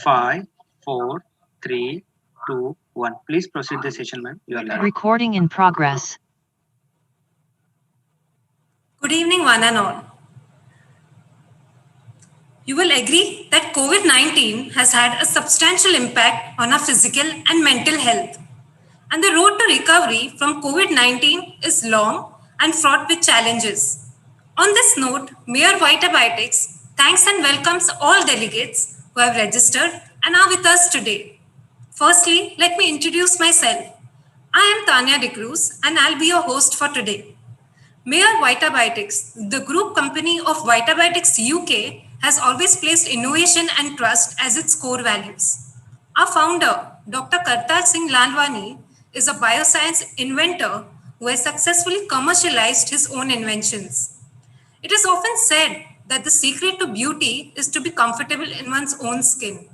Five, four, three, two, one. Please proceed the session, ma'am. You are live. Recording in progress. Good evening, one and all. You will agree that COVID 19 has had a substantial impact on our physical and mental health. And the road to recovery from COVID 19 is long and fraught with challenges. On this note, Mayor Vitabiotics thanks and welcomes all delegates who have registered and are with us today. Firstly, let me introduce myself. I am Tanya De Cruz and I'll be your host for today. Mayor Vitabiotics, the group company of Vitabiotics UK, has always placed innovation and trust as its core values. Our founder, Dr. Kartar Singh Lalwani, is a bioscience inventor who has successfully commercialized his own inventions. It is often said that the secret to beauty is to be comfortable in one's own skin.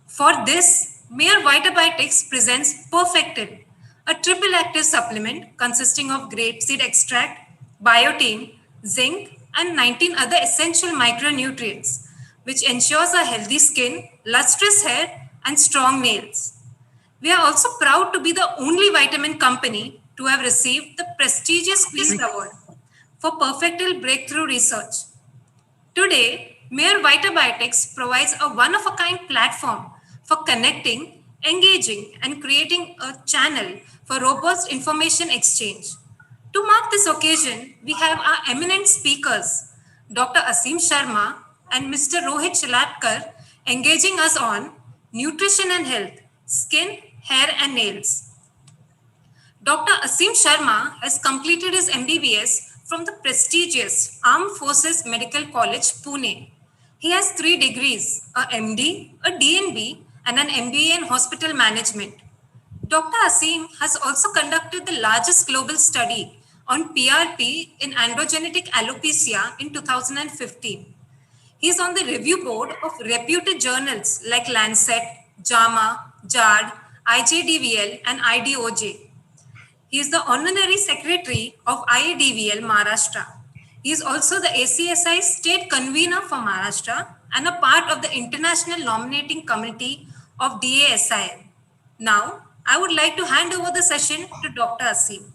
For this, Mayor Vitabiotics presents Perfectil, a triple active supplement consisting of grapeseed extract, biotin, zinc, and 19 other essential micronutrients, which ensures a healthy skin, lustrous hair, and strong nails. We are also proud to be the only vitamin company to have received the prestigious Quiz Award for Perfectil Breakthrough Research. Today, Mayor Vitabiotics provides a one-of-a-kind platform for connecting, engaging, and creating a channel for robust information exchange. To mark this occasion, we have our eminent speakers, Dr. Asim Sharma and Mr. Rohit Shilatkar, engaging us on nutrition and health, skin, hair, and nails. Dr. Asim Sharma has completed his MBBS from the prestigious Armed Forces Medical College, Pune. He has 3 degrees, a MD, a DNB, and an MBA in hospital management. Dr. Asim has also conducted the largest global study on PRP in androgenetic alopecia in 2015. He is on the review board of reputed journals like Lancet, JAMA, JARD, IJDVL, and IDOJ. He is the honorary secretary of IADVL Maharashtra. He is also the ACSI state convener for Maharashtra and a part of the international nominating committee of DASIL. Now, I would like to hand over the session to Dr. Asim.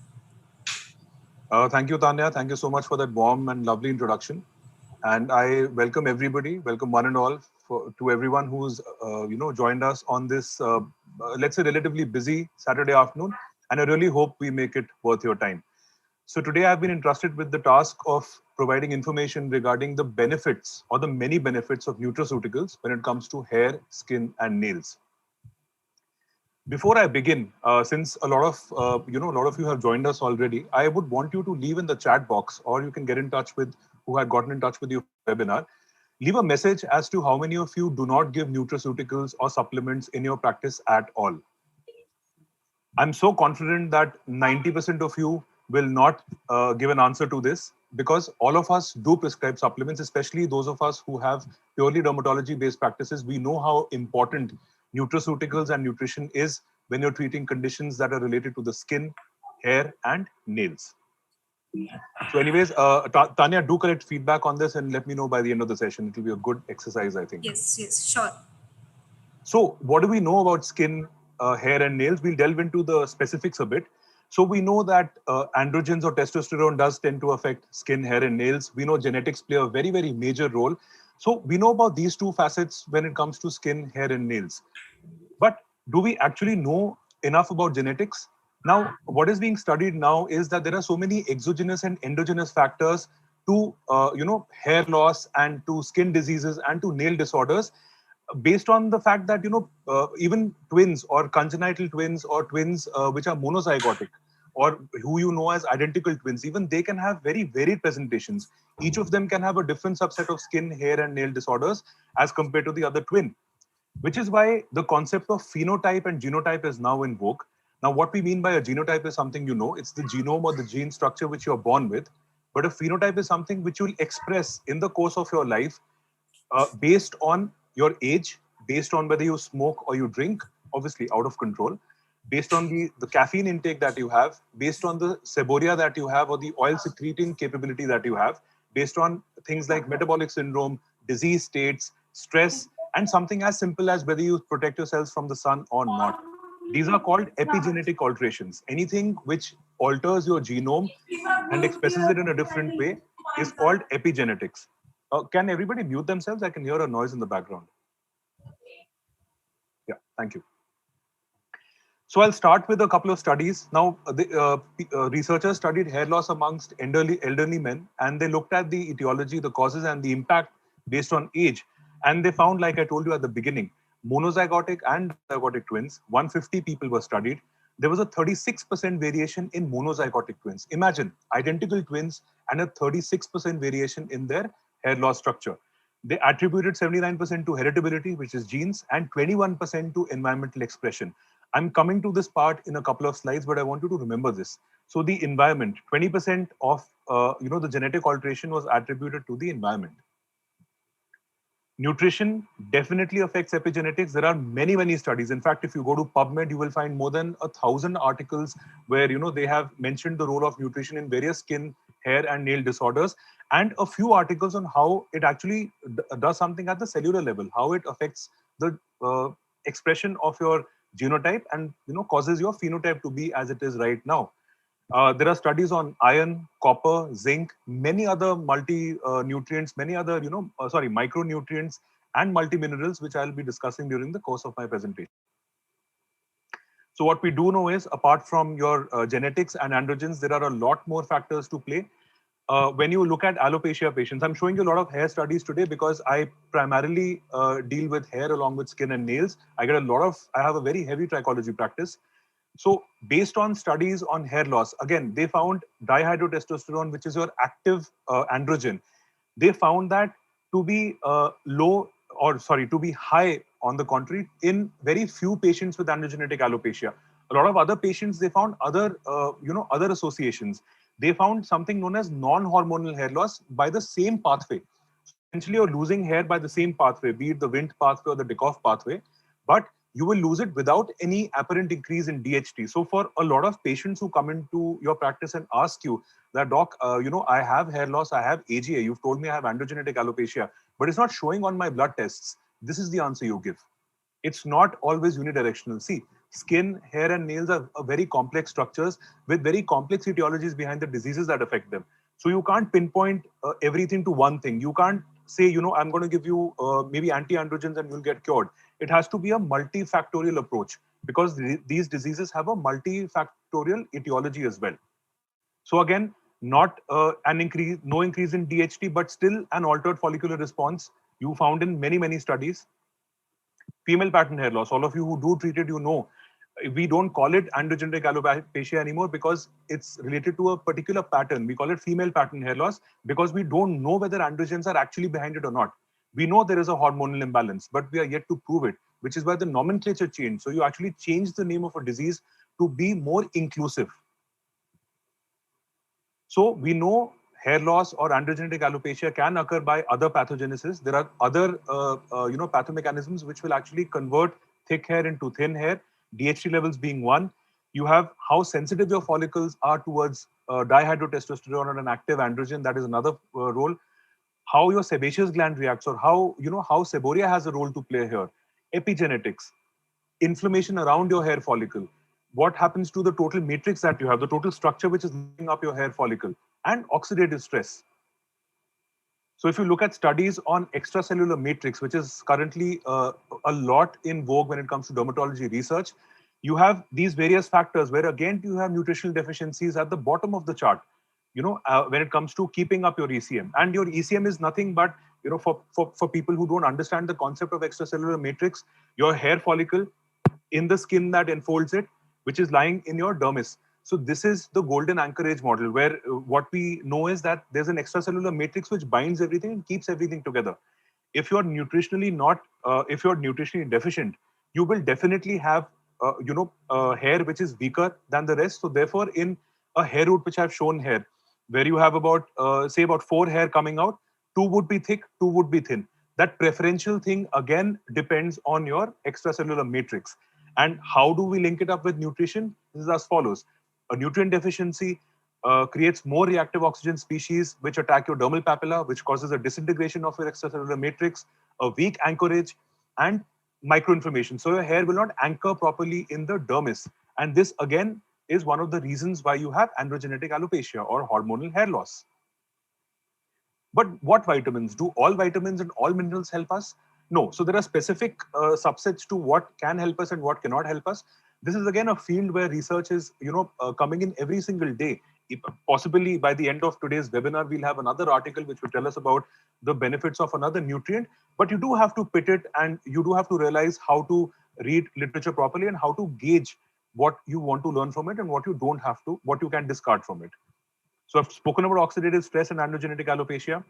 Thank you, Tanya. Thank you so much for that warm and lovely introduction. And I welcome everybody, welcome one and all, to everyone who's joined us on this, let's say, relatively busy Saturday afternoon. And I really hope we make it worth your time. So today I've been entrusted with the task of providing information regarding the benefits or the many benefits of nutraceuticals when it comes to hair, skin, and nails. Before I begin, since a lot of you have joined us already, I would want you to leave in the chat box, or you can get in touch with who had gotten in touch with you for the webinar. Leave a message as to how many of you do not give nutraceuticals or supplements in your practice at all. I'm so confident that 90% of you will not give an answer to this, because all of us do prescribe supplements, especially those of us who have purely dermatology-based practices. We know how important nutraceuticals and nutrition is when you're treating conditions that are related to the skin, hair, and nails. So anyways, Tanya, do collect feedback on this and let me know by the end of the session. It will be a good exercise, I think. Yes, sure. So what do we know about skin, hair, and nails? We'll delve into the specifics a bit. So we know that androgens or testosterone does tend to affect skin, hair, and nails. We know genetics play a very, very major role. So we know about these two facets when it comes to skin, hair, and nails. But do we actually know enough about genetics? Now, what is being studied now is that there are so many exogenous and endogenous factors to, hair loss and to skin diseases and to nail disorders, based on the fact that, even twins or congenital twins or twins which are monozygotic, or who you know as identical twins, even they can have very varied presentations. Each of them can have a different subset of skin, hair, and nail disorders as compared to the other twin, which is why the concept of phenotype and genotype is now in vogue. Now, what we mean by a genotype is something it's the genome or the gene structure which you're born with. But a phenotype is something which you'll express in the course of your life based on your age, based on whether you smoke or you drink, obviously out of control, based on the caffeine intake that you have, based on the seborrhea that you have or the oil secreting capability that you have, based on things like metabolic syndrome, disease states, stress, and something as simple as whether you protect yourselves from the sun or not. These are called epigenetic alterations. Anything which alters your genome and expresses it in a different way is called epigenetics. Can everybody mute themselves? I can hear a noise in the background. Yeah, thank you. So I'll start with a couple of studies. Now, researchers studied hair loss amongst elderly men, and they looked at the etiology, the causes, and the impact based on age. And they found, like I told you at the beginning, monozygotic and dizygotic twins, 150 people were studied. There was a 36% variation in monozygotic twins. Imagine identical twins and a 36% variation in their hair loss structure. They attributed 79% to heritability, which is genes, and 21% to environmental expression. I'm coming to this part in a couple of slides, but I want you to remember this. So the environment, 20% of the genetic alteration was attributed to the environment. Nutrition definitely affects epigenetics. There are many studies. In fact, if you go to PubMed, you will find more than 1,000 articles where they have mentioned the role of nutrition in various skin, hair, and nail disorders, and a few articles on how it actually does something at the cellular level, how it affects the expression of your genotype and causes your phenotype to be as it is right now. There are studies on iron, copper, zinc, many other multi nutrients, many other micronutrients and multiminerals, which I'll be discussing during the course of my presentation. So what we do know is, apart from your genetics and androgens, there are a lot more factors to play. When you look at alopecia patients, I'm showing you a lot of hair studies today because I primarily deal with hair along with skin and nails. I have a very heavy trichology practice. So based on studies on hair loss, again, they found dihydrotestosterone, which is your active androgen. They found that to be to be high, on the contrary, in very few patients with androgenetic alopecia. A lot of other patients, they found other associations. They found something known as non-hormonal hair loss by the same pathway. So essentially, you're losing hair by the same pathway, be it the Wnt pathway or the Dickoff pathway, but you will lose it without any apparent increase in DHT. So for a lot of patients who come into your practice and ask you that, doc, I have hair loss, I have AGA, you've told me I have androgenetic alopecia, but it's not showing on my blood tests. This is the answer you give. It's not always unidirectional. See, skin, hair, and nails are very complex structures with very complex etiologies behind the diseases that affect them. So you can't pinpoint everything to one thing. You can't say, I'm going to give you maybe anti-androgens and you'll get cured. It has to be a multifactorial approach because these diseases have a multifactorial etiology as well. So again, not no increase in DHT, but still an altered follicular response you found in many studies. Female pattern hair loss. All of you who do treat it, we don't call it androgenetic alopecia anymore because it's related to a particular pattern. We call it female pattern hair loss because we don't know whether androgens are actually behind it or not. We know there is a hormonal imbalance, but we are yet to prove it, which is why the nomenclature changed. So you actually change the name of a disease to be more inclusive. So we know hair loss or androgenetic alopecia can occur by other pathogenesis. There are other, pathomechanisms which will actually convert thick hair into thin hair, DHT levels being one. You have how sensitive your follicles are towards dihydrotestosterone or an active androgen. That is another role. How your sebaceous gland reacts, or how seborrhea has a role to play here. Epigenetics, inflammation around your hair follicle. What happens to the total matrix that you have, the total structure which is lining up your hair follicle, and oxidative stress. So if you look at studies on extracellular matrix, which is currently a lot in vogue when it comes to dermatology research, you have these various factors where again you have nutritional deficiencies at the bottom of the chart. When it comes to keeping up your ECM, and your ECM is nothing but for people who don't understand the concept of extracellular matrix, your hair follicle in the skin that enfolds it, which is lying in your dermis. So this is the golden anchorage model, where what we know is that there's an extracellular matrix which binds everything and keeps everything together. If you're nutritionally deficient, you will definitely have hair which is weaker than the rest. So therefore, in a hair root which I've shown here, where you have about 4 hair coming out, 2 would be thick, 2 would be thin. That preferential thing again depends on your extracellular matrix. And how do we link it up with nutrition? This is as follows. A nutrient deficiency creates more reactive oxygen species which attack your dermal papilla, which causes a disintegration of your extracellular matrix. A weak anchorage and microinflammation. So your hair will not anchor properly in the dermis. And this again is one of the reasons why you have androgenetic alopecia or hormonal hair loss. But what vitamins? Do all vitamins and all minerals help us? No. So there are specific subsets to what can help us and what cannot help us. This is again a field where research is, coming in every single day. Possibly by the end of today's webinar, we'll have another article which will tell us about the benefits of another nutrient. But you do have to pit it, and you do have to realize how to read literature properly and how to gauge what you want to learn from it and what you don't have to, what you can discard from it. So I've spoken about oxidative stress and androgenic alopecia.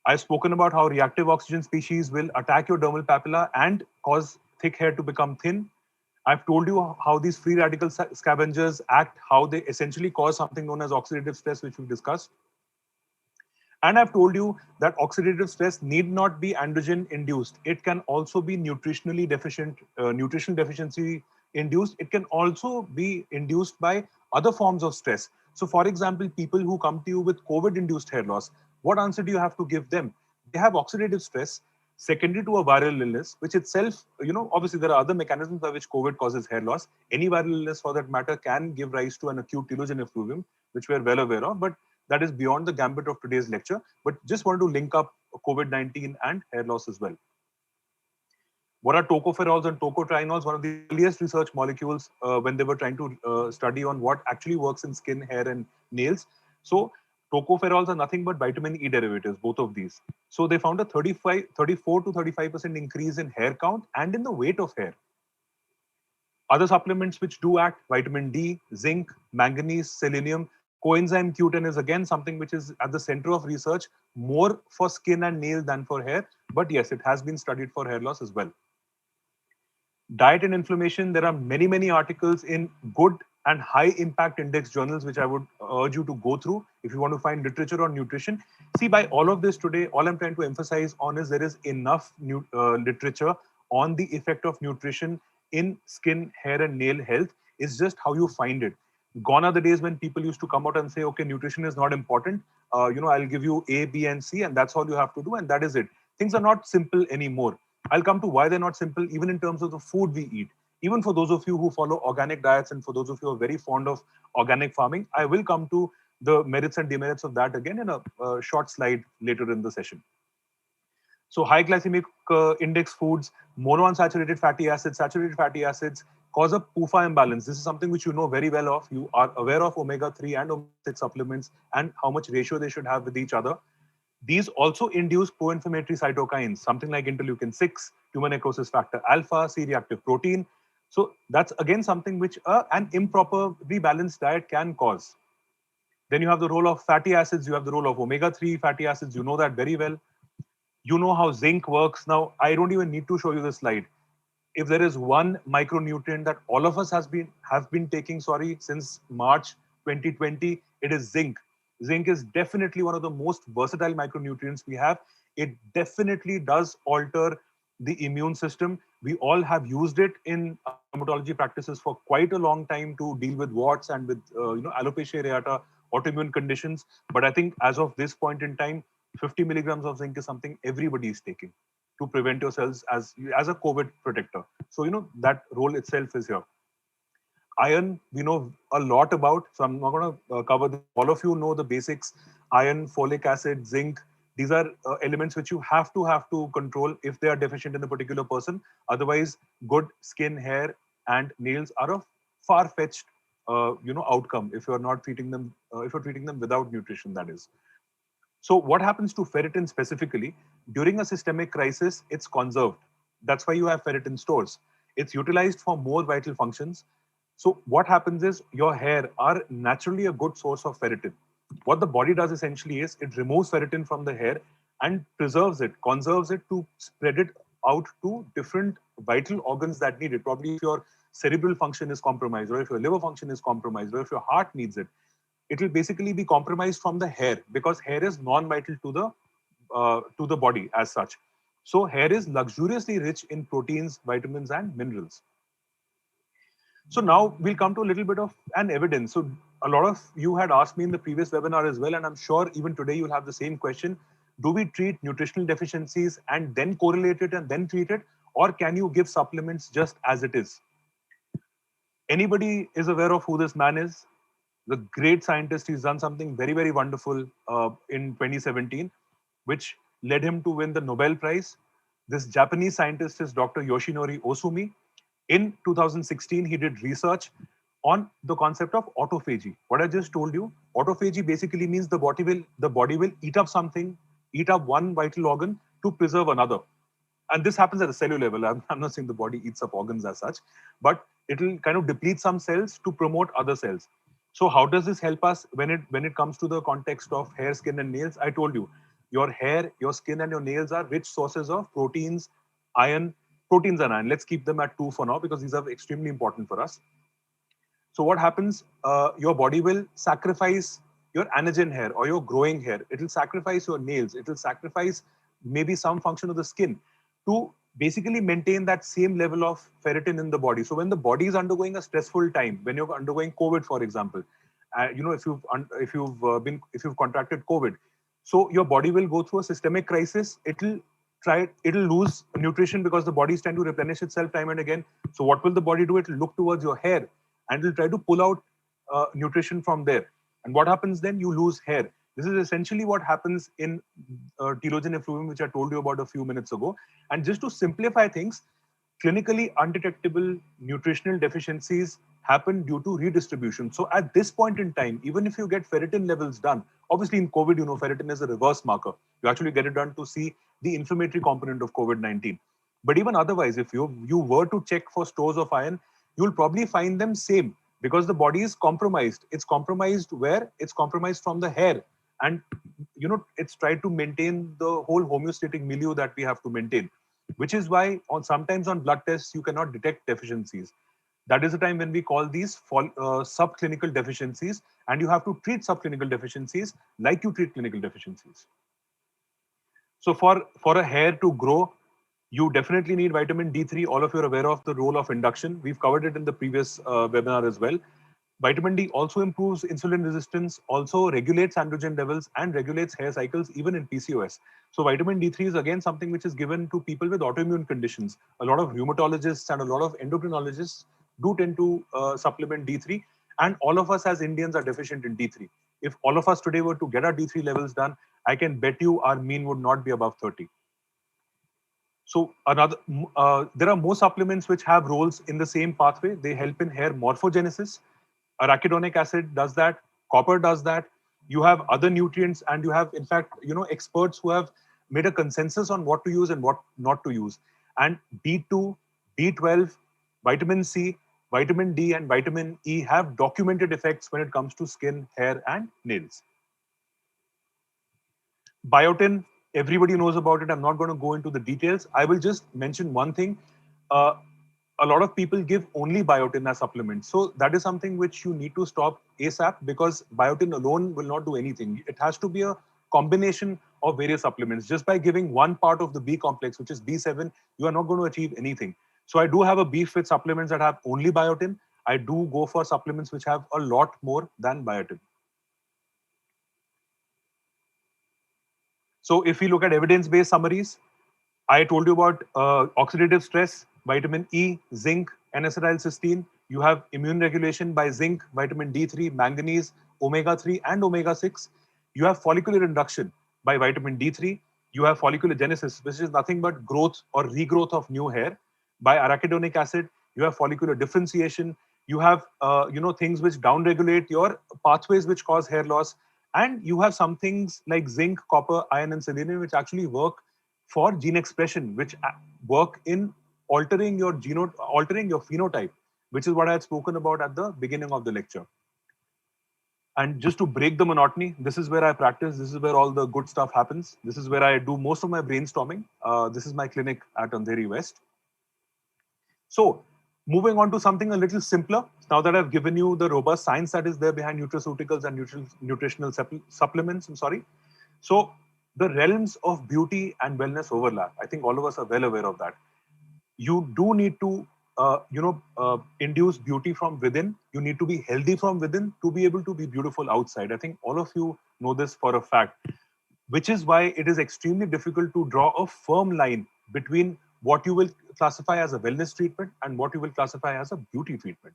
I've spoken about how reactive oxygen species will attack your dermal papilla and cause thick hair to become thin. I've told you how these free radical scavengers act, how they essentially cause something known as oxidative stress, which we've discussed. And I've told you that oxidative stress need not be androgen induced. It can also be nutritionally deficient, nutritional deficiency induced. It can also be induced by other forms of stress. So, for example, people who come to you with COVID induced hair loss, what answer do you have to give them? They have oxidative stress secondary to a viral illness, which itself, obviously there are other mechanisms by which COVID causes hair loss. Any viral illness for that matter can give rise to an acute telogen effluvium, which we're well aware of, but that is beyond the gambit of today's lecture. But just wanted to link up COVID-19 and hair loss as well. What are tocopherols and tocotrienols? One of the earliest research molecules when they were trying to study on what actually works in skin, hair, and nails. So tocopherols are nothing but vitamin E derivatives, both of these. So they found a 34 to 35% increase in hair count and in the weight of hair. Other supplements which do act, vitamin D, zinc, manganese, selenium, coenzyme Q10 is again something which is at the center of research, more for skin and nail than for hair. But yes, it has been studied for hair loss as well. Diet and inflammation, there are many articles in good and high impact index journals, which I would urge you to go through if you want to find literature on nutrition. See, by all of this today, all I'm trying to emphasize on is there is enough literature on the effect of nutrition in skin, hair, and nail health. It's just how you find it. Gone are the days when people used to come out and say, okay, nutrition is not important. I'll give you A, B, and C, and that's all you have to do, and that is it. Things are not simple anymore. I'll come to why they're not simple, even in terms of the food we eat. Even for those of you who follow organic diets and for those of you who are very fond of organic farming, I will come to the merits and demerits of that again in a short slide later in the session. So high glycemic index foods, monounsaturated fatty acids, saturated fatty acids cause a PUFA imbalance. This is something which you know very well of. You are aware of omega-3 and omega-6 supplements and how much ratio they should have with each other. These also induce pro-inflammatory cytokines, something like interleukin-6, tumor necrosis factor alpha, C-reactive protein. So that's again something which an improper rebalanced diet can cause. Then you have the role of fatty acids. You have the role of omega-3 fatty acids. You know that very well. You know how zinc works. Now, I don't even need to show you this slide. If there is one micronutrient that all of us have been taking, since March 2020, it is zinc. Zinc is definitely one of the most versatile micronutrients we have. It definitely does alter the immune system. We all have used it in dermatology practices for quite a long time to deal with warts and with alopecia areata, autoimmune conditions. But I think as of this point in time, 50 milligrams of zinc is something everybody is taking to prevent yourselves as a COVID protector. So, that role itself is here. Iron, we know a lot about, so I'm not going to cover this. All of you know the basics: iron, folic acid, zinc. These are elements which you have to control if they are deficient in a particular person. Otherwise, good skin, hair, and nails are a far-fetched, outcome if you're not treating them. If you're treating them without nutrition, that is. So what happens to ferritin specifically? During a systemic crisis, it's conserved. That's why you have ferritin stores. It's utilized for more vital functions. So what happens is your hair are naturally a good source of ferritin. What the body does essentially is it removes ferritin from the hair and preserves it, conserves it to spread it out to different vital organs that need it. Probably if your cerebral function is compromised, or if your liver function is compromised, or if your heart needs it, it will basically be compromised from the hair, because hair is non-vital to the body as such. So hair is luxuriously rich in proteins, vitamins, and minerals. So now we'll come to a little bit of an evidence. So a lot of you had asked me in the previous webinar as well, and I'm sure even today you'll have the same question. Do we treat nutritional deficiencies and then correlate it and then treat it? or can you give supplements just as it is? Anybody is aware of who this man is? The great scientist. He's done something very, very wonderful in 2017, which led him to win the Nobel Prize. This Japanese scientist is Dr. Yoshinori Osumi. In 2016, he did research on the concept of autophagy. What I just told you, autophagy basically means the body will eat up something, eat up one vital organ to preserve another. And this happens at a cellular level. I'm not saying the body eats up organs as such, but it'll kind of deplete some cells to promote other cells. So how does this help us when it comes to the context of hair, skin, and nails? I told you, your hair, your skin, and your nails are rich sources of proteins, iron, proteins and iron. Let's keep them at two for now because these are extremely important for us. So what happens? Your body will sacrifice your anagen hair or your growing hair. It will sacrifice your nails. It will sacrifice maybe some function of the skin to basically maintain that same level of ferritin in the body. So when the body is undergoing a stressful time, when you're undergoing COVID, for example, if you've contracted COVID, so your body will go through a systemic crisis. It'll lose nutrition because the body is trying to replenish itself time and again. So what will the body do? It'll look towards your hair and it'll try to pull out nutrition from there. And what happens then? You lose hair. This is essentially what happens in telogen effluvium, which I told you about a few minutes ago. And just to simplify things, clinically undetectable nutritional deficiencies happen due to redistribution. So at this point in time, even if you get ferritin levels done, obviously in COVID, ferritin is a reverse marker. You actually get it done to see the inflammatory component of COVID-19. But even otherwise, if you were to check for stores of iron, you'll probably find them same because the body is compromised. It's compromised where? It's compromised from the hair. And it's tried to maintain the whole homeostatic milieu that we have to maintain, which is why sometimes on blood tests you cannot detect deficiencies. That is the time when we call these subclinical deficiencies, and you have to treat subclinical deficiencies like you treat clinical deficiencies. So for a hair to grow, you definitely need vitamin D3. All of you are aware of the role of induction. We've covered it in the previous webinar as well. Vitamin D also improves insulin resistance, also regulates androgen levels and regulates hair cycles even in PCOS. So vitamin D3 is again something which is given to people with autoimmune conditions. A lot of rheumatologists and a lot of endocrinologists do tend to supplement D3, and all of us as Indians are deficient in D3. If all of us today were to get our D3 levels done, I can bet you our mean would not be above 30. So there are more supplements which have roles in the same pathway. They help in hair morphogenesis. Arachidonic acid does that. Copper does that. You have other nutrients, and you have, in fact, experts who have made a consensus on what to use and what not to use. And B2, B12, vitamin C, vitamin D, and vitamin E have documented effects when it comes to skin, hair, and nails. Biotin, everybody knows about it. I'm not going to go into the details. I will just mention one thing. A lot of people give only biotin as supplement. So that is something which you need to stop ASAP, because biotin alone will not do anything. It has to be a combination of various supplements. Just by giving one part of the B complex, which is B7, you are not going to achieve anything. So I do have a beef with supplements that have only biotin. I do go for supplements which have a lot more than biotin. So if we look at evidence-based summaries, I told you about oxidative stress, vitamin E, zinc, N-acetylcysteine. You have immune regulation by zinc, vitamin D3, manganese, omega-3, and omega-6. You have follicular induction by vitamin D3. You have follicular genesis, which is nothing but growth or regrowth of new hair. By arachidonic acid, you have follicular differentiation. You have things which downregulate your pathways which cause hair loss. And you have some things like zinc, copper, iron, and selenium, which actually work for gene expression, which work in altering your phenotype, which is what I had spoken about at the beginning of the lecture. And just to break the monotony, this is where I practice. This is where all the good stuff happens. This is where I do most of my brainstorming. This is my clinic at Andheri West. So moving on to something a little simpler, now that I've given you the robust science that is there behind nutraceuticals and nutritional supplements, So the realms of beauty and wellness overlap. I think all of us are well aware of that. You do need to, induce beauty from within. You need to be healthy from within to be able to be beautiful outside. I think all of you know this for a fact, which is why it is extremely difficult to draw a firm line between what you will classify as a wellness treatment and what you will classify as a beauty treatment.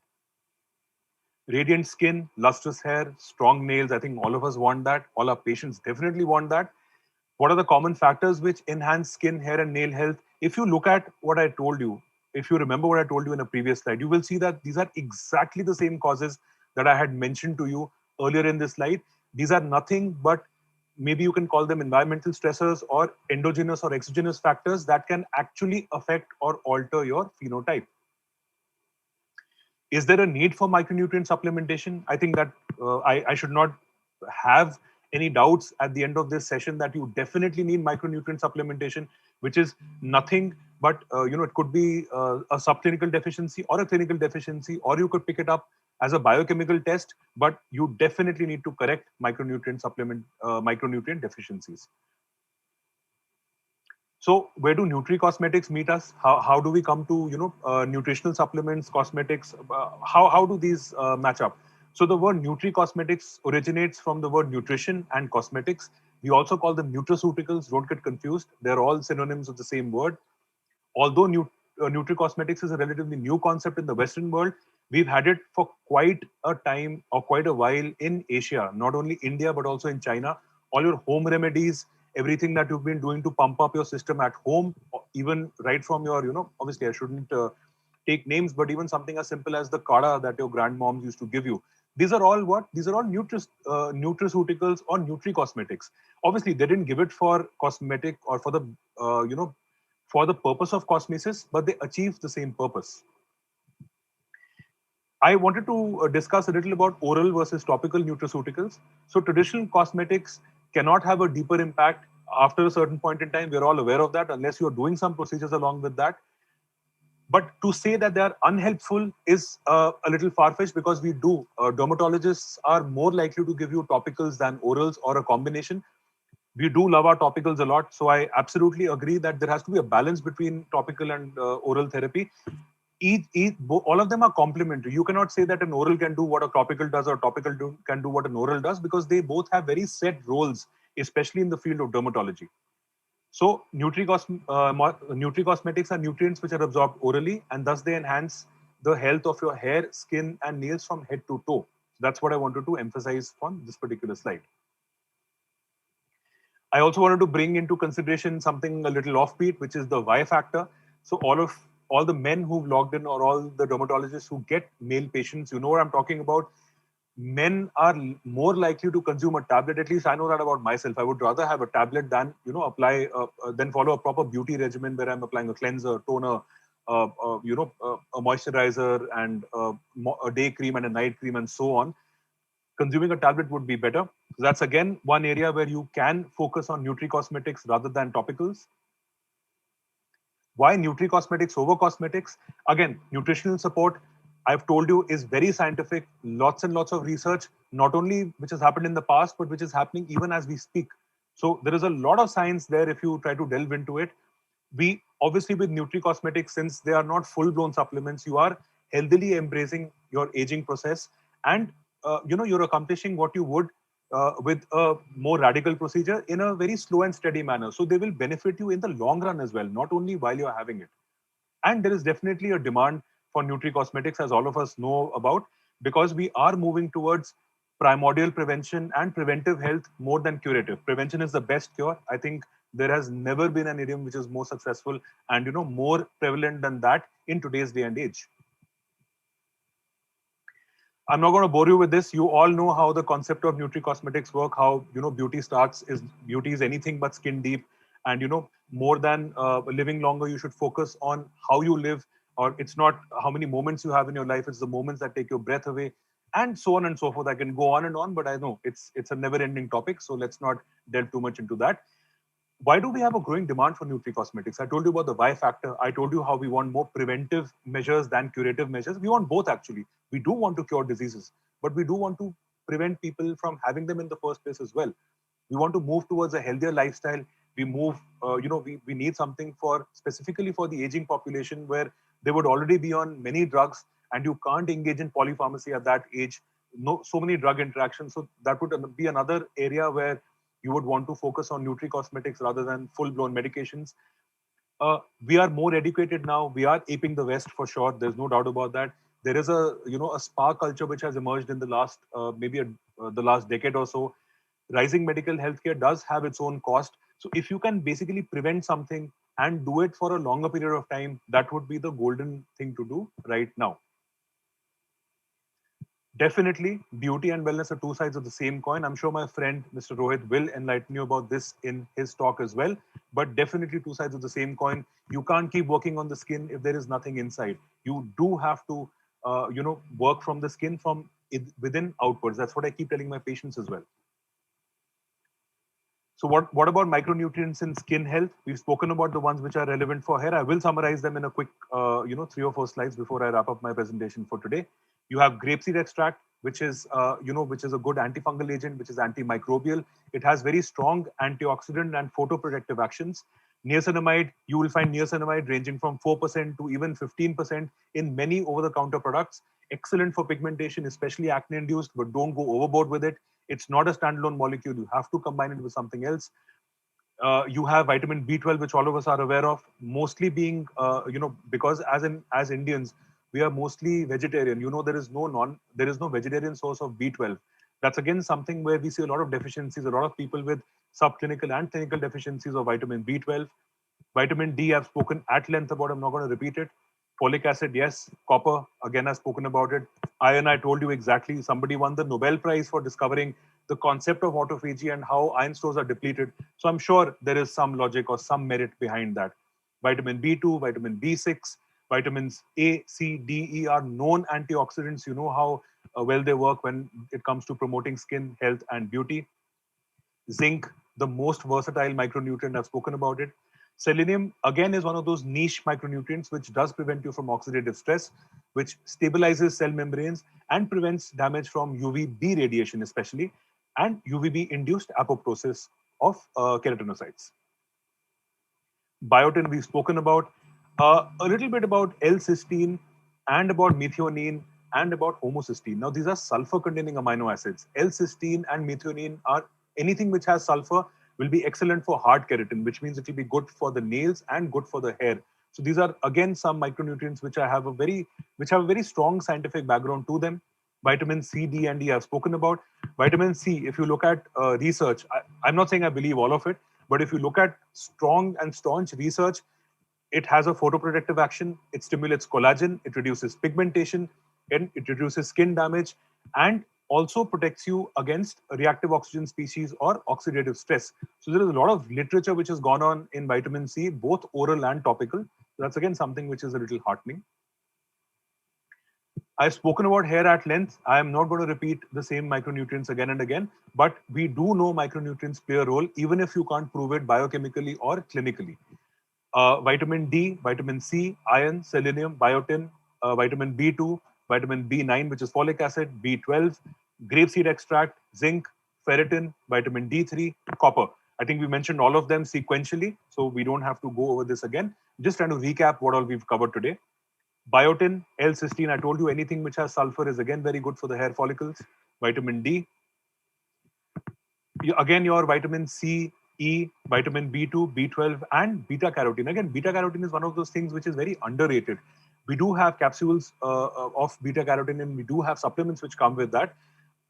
Radiant skin, lustrous hair, strong nails. I think all of us want that. All our patients definitely want that. What are the common factors which enhance skin, hair, and nail health? If you look at what I told you, if you remember what I told you in a previous slide, you will see that these are exactly the same causes that I had mentioned to you earlier in this slide. These are nothing but, maybe you can call them environmental stressors or endogenous or exogenous factors that can actually affect or alter your phenotype. Is there a need for micronutrient supplementation? I think that I should not have any doubts at the end of this session that you definitely need micronutrient supplementation, which is nothing but it could be a subclinical deficiency or a clinical deficiency, or you could pick it up as a biochemical test, but you definitely need to correct micronutrient deficiencies. So where do Nutri-Cosmetics meet us? How do we come to nutritional supplements, cosmetics? How do these match up? So the word Nutri-Cosmetics originates from the word nutrition and cosmetics. We also call them nutraceuticals. Don't get confused. They're all synonyms of the same word. Although Nutri-Cosmetics is a relatively new concept in the Western world, we've had it for quite a time or quite a while in Asia, not only India, but also in China. All your home remedies, everything that you've been doing to pump up your system at home, even right from your, obviously I shouldn't take names, but even something as simple as the kada that your grandmoms used to give you. These are all what? These are all nutraceuticals or nutri-cosmetics. Obviously, they didn't give it for cosmetic or for the, for the purpose of cosmesis, but they achieve the same purpose. I wanted to discuss a little about oral versus topical nutraceuticals. So traditional cosmetics cannot have a deeper impact after a certain point in time. We're all aware of that, unless you're doing some procedures along with that. But to say that they are unhelpful is a little far-fetched, because we do. Dermatologists are more likely to give you topicals than orals or a combination. We do love our topicals a lot. So I absolutely agree that there has to be a balance between topical and oral therapy. All of them are complementary. You cannot say that an oral can do what a topical does or can do what an oral does, because they both have very set roles, especially in the field of dermatology. So nutri-cosmetics are nutrients which are absorbed orally, and thus they enhance the health of your hair, skin, and nails from head to toe. So that's what I wanted to emphasize on this particular slide. I also wanted to bring into consideration something a little offbeat, which is the Y factor. So all the men who've logged in, or all the dermatologists who get male patients, you know what I'm talking about. Men are more likely to consume a tablet. At least I know that about myself. I would rather have a tablet than than follow a proper beauty regimen where I'm applying a cleanser, toner, a moisturizer, and a day cream and a night cream, and so on. Consuming a tablet would be better. So that's again one area where you can focus on nutri-cosmetics rather than topicals. Why nutri-cosmetics over cosmetics? Again, nutritional support, I've told you, is very scientific. Lots and lots of research, not only which has happened in the past, but which is happening even as we speak. So there is a lot of science there if you try to delve into it. We obviously, with nutri-cosmetics, since they are not full-blown supplements, you are healthily embracing your aging process, and you're accomplishing what you would with a more radical procedure in a very slow and steady manner. So they will benefit you in the long run as well, not only while you're having it. And there is definitely a demand for nutri-cosmetics, as all of us know about, because we are moving towards primordial prevention and preventive health more than curative. Prevention is the best cure. I think there has never been an idiom which is more successful and more prevalent than that in today's day and age. I'm not going to bore you with this. You all know how the concept of nutri-cosmetics work, how beauty is anything but skin deep. And more than living longer, you should focus on how you live, or it's not how many moments you have in your life, it's the moments that take your breath away, and so on and so forth. I can go on and on, but I know it's a never-ending topic, so let's not delve too much into that. Why do we have a growing demand for nutri-cosmetics? I told you about the Y factor. I told you how we want more preventive measures than curative measures. We want both, actually. We do want to cure diseases, but we do want to prevent people from having them in the first place as well. We want to move towards a healthier lifestyle. We need something for specifically for the aging population, where they would already be on many drugs, and you can't engage in polypharmacy at that age. So many drug interactions. So that would be another area where you would want to focus on nutri-cosmetics rather than full-blown medications. We are more educated now. We are aping the West for sure. There's no doubt about that. There is a spa culture which has emerged in the last the last decade or so. Rising medical healthcare does have its own cost. So if you can basically prevent something and do it for a longer period of time, that would be the golden thing to do right now. Definitely, beauty and wellness are two sides of the same coin. I'm sure my friend Mr. Rohit will enlighten you about this in his talk as well. But definitely, two sides of the same coin. You can't keep working on the skin if there is nothing inside. You do have to, work from the skin from within outwards. That's what I keep telling my patients as well. So what about micronutrients in skin health? We've spoken about the ones which are relevant for hair. I will summarize them in a quick, 3 or 4 slides before I wrap up my presentation for today. You have grapeseed extract, which is a good antifungal agent, which is antimicrobial. It has very strong antioxidant and photoprotective actions. Niacinamide, you will find niacinamide ranging from 4% to even 15% in many over-the-counter products. Excellent for pigmentation, especially acne-induced, but don't go overboard with it. It's not a standalone molecule. You have to combine it with something else. You have vitamin B12, which all of us are aware of, mostly being, because as Indians, we are mostly vegetarian. There is no vegetarian source of B12. That's again something where we see a lot of deficiencies, a lot of people with subclinical and clinical deficiencies of vitamin B12. Vitamin D, I've spoken at length about. I'm not going to repeat it. Folic acid, yes. Copper, again, I've spoken about it. Iron, I told you exactly. Somebody won the Nobel Prize for discovering the concept of autophagy and how iron stores are depleted. So I'm sure there is some logic or some merit behind that. Vitamin B2, vitamin B6, vitamins A, C, D, E are known antioxidants. You know how well they work when it comes to promoting skin health and beauty. Zinc, the most versatile micronutrient, I've spoken about it. Selenium, again, is one of those niche micronutrients which does prevent you from oxidative stress, which stabilizes cell membranes and prevents damage from UVB radiation, especially, and UVB induced apoptosis of keratinocytes. Biotin, we've spoken about. A little bit about L-cysteine and about methionine and about homocysteine. Now, these are sulfur-containing amino acids. L-cysteine and methionine are anything which has sulfur will be excellent for hard keratin, which means it will be good for the nails and good for the hair. So these are again some micronutrients which have a very strong scientific background to them. Vitamin C, D, and E I've spoken about. Vitamin C, if you look at research, I'm not saying I believe all of it, but if you look at strong and staunch research, it has a photoprotective action. It stimulates collagen. It reduces pigmentation, and it reduces skin damage, and also protects you against reactive oxygen species or oxidative stress. So there is a lot of literature which has gone on in vitamin C, both oral and topical. That's again something which is a little heartening. I've spoken about hair at length. I am not going to repeat the same micronutrients again and again, but we do know micronutrients play a role, even if you can't prove it biochemically or clinically. Vitamin D, vitamin C, iron, selenium, biotin, vitamin B2, vitamin B9, which is folic acid, B12, grapeseed extract, zinc, ferritin, vitamin D3, copper. I think we mentioned all of them sequentially, so we don't have to go over this again. Just trying to recap what all we've covered today. Biotin, L-cysteine, I told you anything which has sulfur is again very good for the hair follicles. Vitamin D, again your vitamin C, E, vitamin B2, B12, and beta carotene. Again, beta carotene is one of those things which is very underrated. We do have capsules of beta carotene, and we do have supplements which come with that.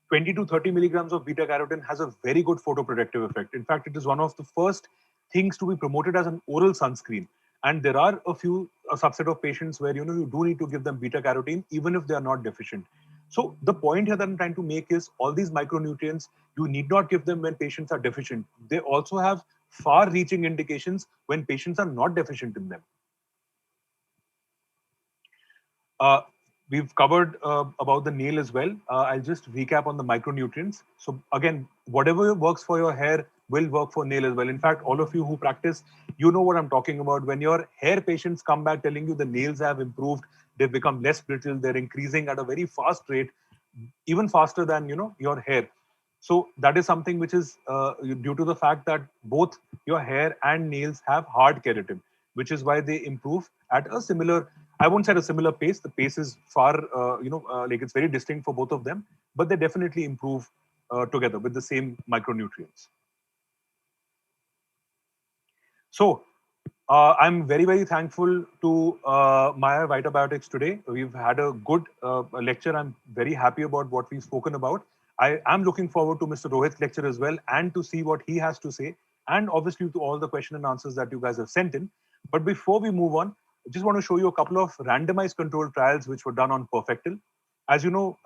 20 to 30 milligrams of beta carotene has a very good photoprotective effect. In fact, it is one of the first things to be promoted as an oral sunscreen. And there are a subset of patients where you do need to give them beta carotene even if they are not deficient. So the point here that I'm trying to make is all these micronutrients, you need not give them when patients are deficient. They also have far-reaching indications when patients are not deficient in them. We've covered about the nail as well. I'll just recap on the micronutrients. So again, whatever works for your hair will work for nail as well. In fact, all of you who practice, you know what I'm talking about. When your hair patients come back telling you the nails have improved, they've become less brittle, they're increasing at a very fast rate, even faster than your hair. So that is something which is due to the fact that both your hair and nails have hard keratin, which is why they improve at a similar, I won't say at a similar pace. The pace is far, like it's very distinct for both of them, but they definitely improve together with the same micronutrients. So I'm very, very thankful to Maya Vitabiotics today. We've had a good lecture. I'm very happy about what we've spoken about. I am looking forward to Mr. Rohit's lecture as well and to see what he has to say, and obviously to all the question and answers that you guys have sent in. But before we move on, I just want to show you a couple of randomized controlled trials which were done on Perfectil. As you know,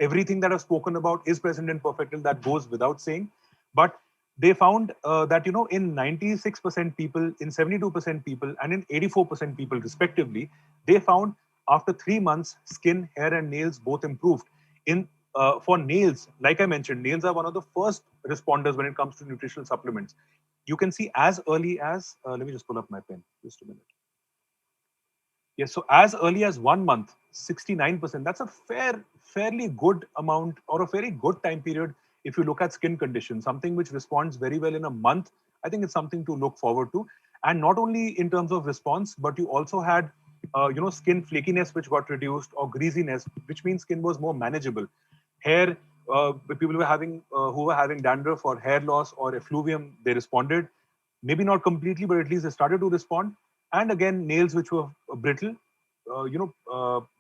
everything that I've spoken about is present in Perfectil. That goes without saying. But they found that in 96% people, in 72% people, and in 84% people respectively, they found after 3 months skin, hair, and nails both improved. In For nails, like I mentioned, nails are one of the first responders when it comes to nutritional supplements. You can see as early as let me just pull up my pen just a minute. Yes, so as early as 1 month, 69%. That's a fairly good amount or a very good time period if you look at skin condition. Something which responds very well in a month, I think it's something to look forward to. And not only in terms of response, but you also had, skin flakiness which got reduced or greasiness, which means skin was more manageable. Hair, people who were having dandruff or hair loss or effluvium, they responded. Maybe not completely, but at least they started to respond. And again, nails which were brittle,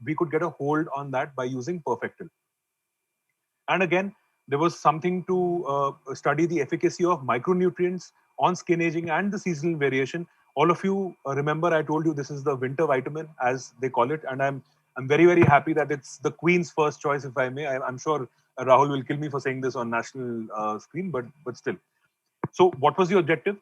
we could get a hold on that by using Perfectil. And again, there was something to study the efficacy of micronutrients on skin aging and the seasonal variation. All of you remember I told you this is the winter vitamin, as they call it, and I'm very, very happy that it's the Queen's first choice, if I may. I'm sure Rahul will kill me for saying this on national screen, but still. So, what was the objective?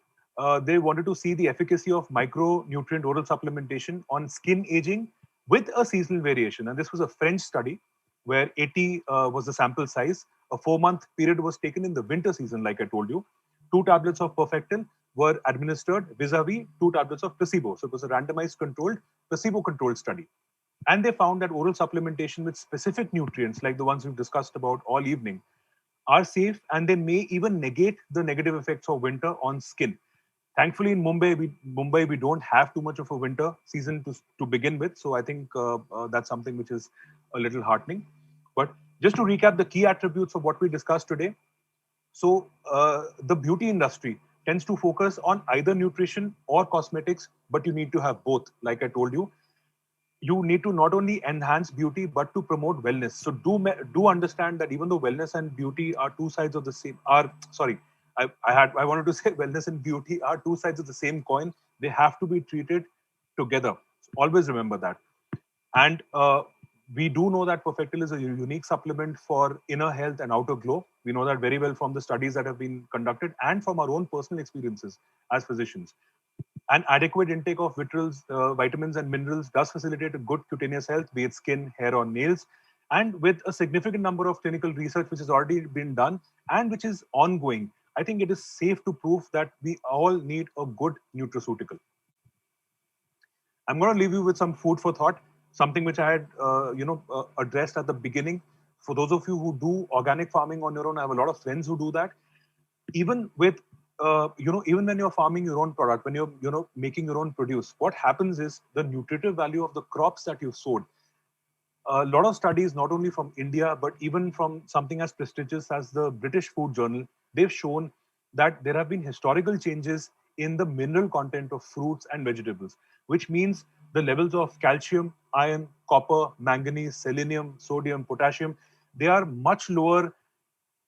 They wanted to see the efficacy of micronutrient oral supplementation on skin aging with a seasonal variation. And this was a French study where 80 was the sample size. A 4 month period was taken in the winter season, like I told you. 2 tablets of Perfectin were administered vis-a-vis 2 tablets of placebo. So it was a randomized controlled, placebo controlled study. And they found that oral supplementation with specific nutrients, like the ones we've discussed about all evening, are safe and they may even negate the negative effects of winter on skin. Thankfully, in Mumbai, we don't have too much of a winter season to begin with. So I think that's something which is a little heartening. But just to recap the key attributes of what we discussed today. So the beauty industry tends to focus on either nutrition or cosmetics, but you need to have both, like I told you. You need to not only enhance beauty but to promote wellness. So do understand that even though wellness and beauty are two sides of the same, are sorry, I wanted to say wellness and beauty are two sides of the same coin. They have to be treated together. So always remember that. And we do know that Perfectil is a unique supplement for inner health and outer glow. We know that very well from the studies that have been conducted and from our own personal experiences as physicians. An adequate intake of vitamins and minerals does facilitate a good cutaneous health, be it skin, hair, or nails. And with a significant number of clinical research which has already been done and which is ongoing, I think it is safe to prove that we all need a good nutraceutical. I'm going to leave you with some food for thought, something which I had, addressed at the beginning. For those of you who do organic farming on your own, I have a lot of friends who do that. Even with, even when you're farming your own product, when you're, making your own produce, what happens is the nutritive value of the crops that you've sowed. A lot of studies, not only from India, but even from something as prestigious as the British Food Journal, they've shown that there have been historical changes in the mineral content of fruits and vegetables, which means the levels of calcium, iron, copper, manganese, selenium, sodium, potassium, they are much lower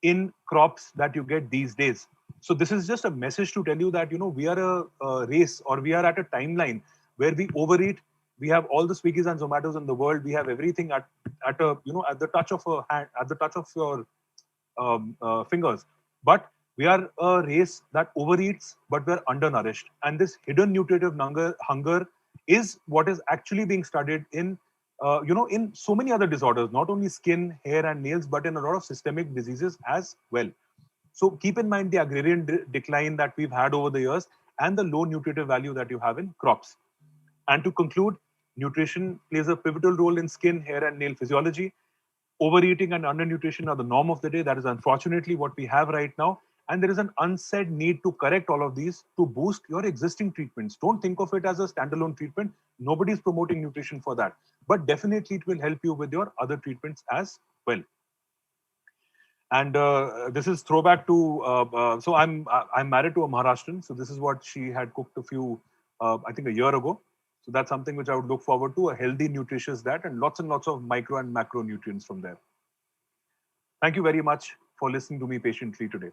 in crops that you get these days. So this is just a message to tell you that we are a race, or we are at a timeline where we overeat. We have all the Swiggies and Zomatos in the world. We have everything at a at the touch of a hand, at the touch of your fingers. But we are a race that overeats, but we're undernourished. And this hidden nutritive hunger is what is actually being studied in in so many other disorders, not only skin, hair, and nails, but in a lot of systemic diseases as well. So keep in mind the agrarian decline that we've had over the years and the low nutritive value that you have in crops. And to conclude, nutrition plays a pivotal role in skin, hair, and nail physiology. Overeating and undernutrition are the norm of the day. That is unfortunately what we have right now. And there is an unsaid need to correct all of these to boost your existing treatments. Don't think of it as a standalone treatment. Nobody's promoting nutrition for that. But definitely it will help you with your other treatments as well. And this is throwback to. So I'm married to a Maharashtrian. So this is what she had cooked a few, I think, a year ago. So that's something which I would look forward to: a healthy, nutritious diet, and lots of micro and macro nutrients from there. Thank you very much for listening to me patiently today.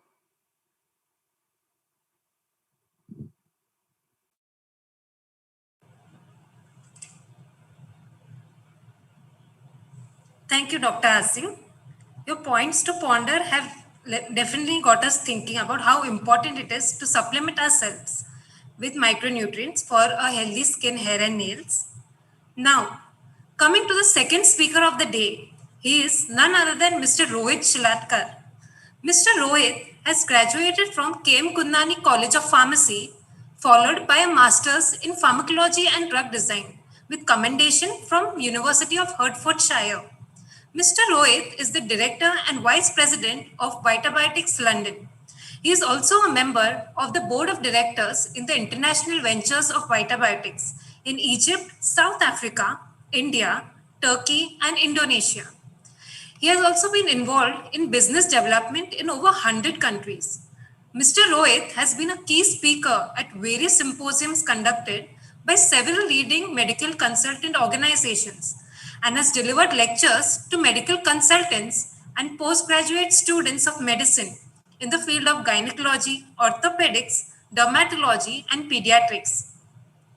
Thank you, Dr. Asim. Your points to ponder have definitely got us thinking about how important it is to supplement ourselves with micronutrients for a healthy skin, hair, and nails. Now, coming to the second speaker of the day, he is none other than Mr. Rohit Shilatkar. Mr. Rohit has graduated from KM Kundani College of Pharmacy, followed by a master's in pharmacology and drug design with commendation from University of Hertfordshire. Mr. Rohit is the director and vice president of Vitabiotics London. He is also a member of the board of directors in the international ventures of Vitabiotics in Egypt, South Africa, India, Turkey, and Indonesia. He has also been involved in business development in over 100 countries. Mr. Rohit has been a key speaker at various symposiums conducted by several leading medical consultant organizations and has delivered lectures to medical consultants and postgraduate students of medicine in the field of gynecology, orthopedics, dermatology, and pediatrics.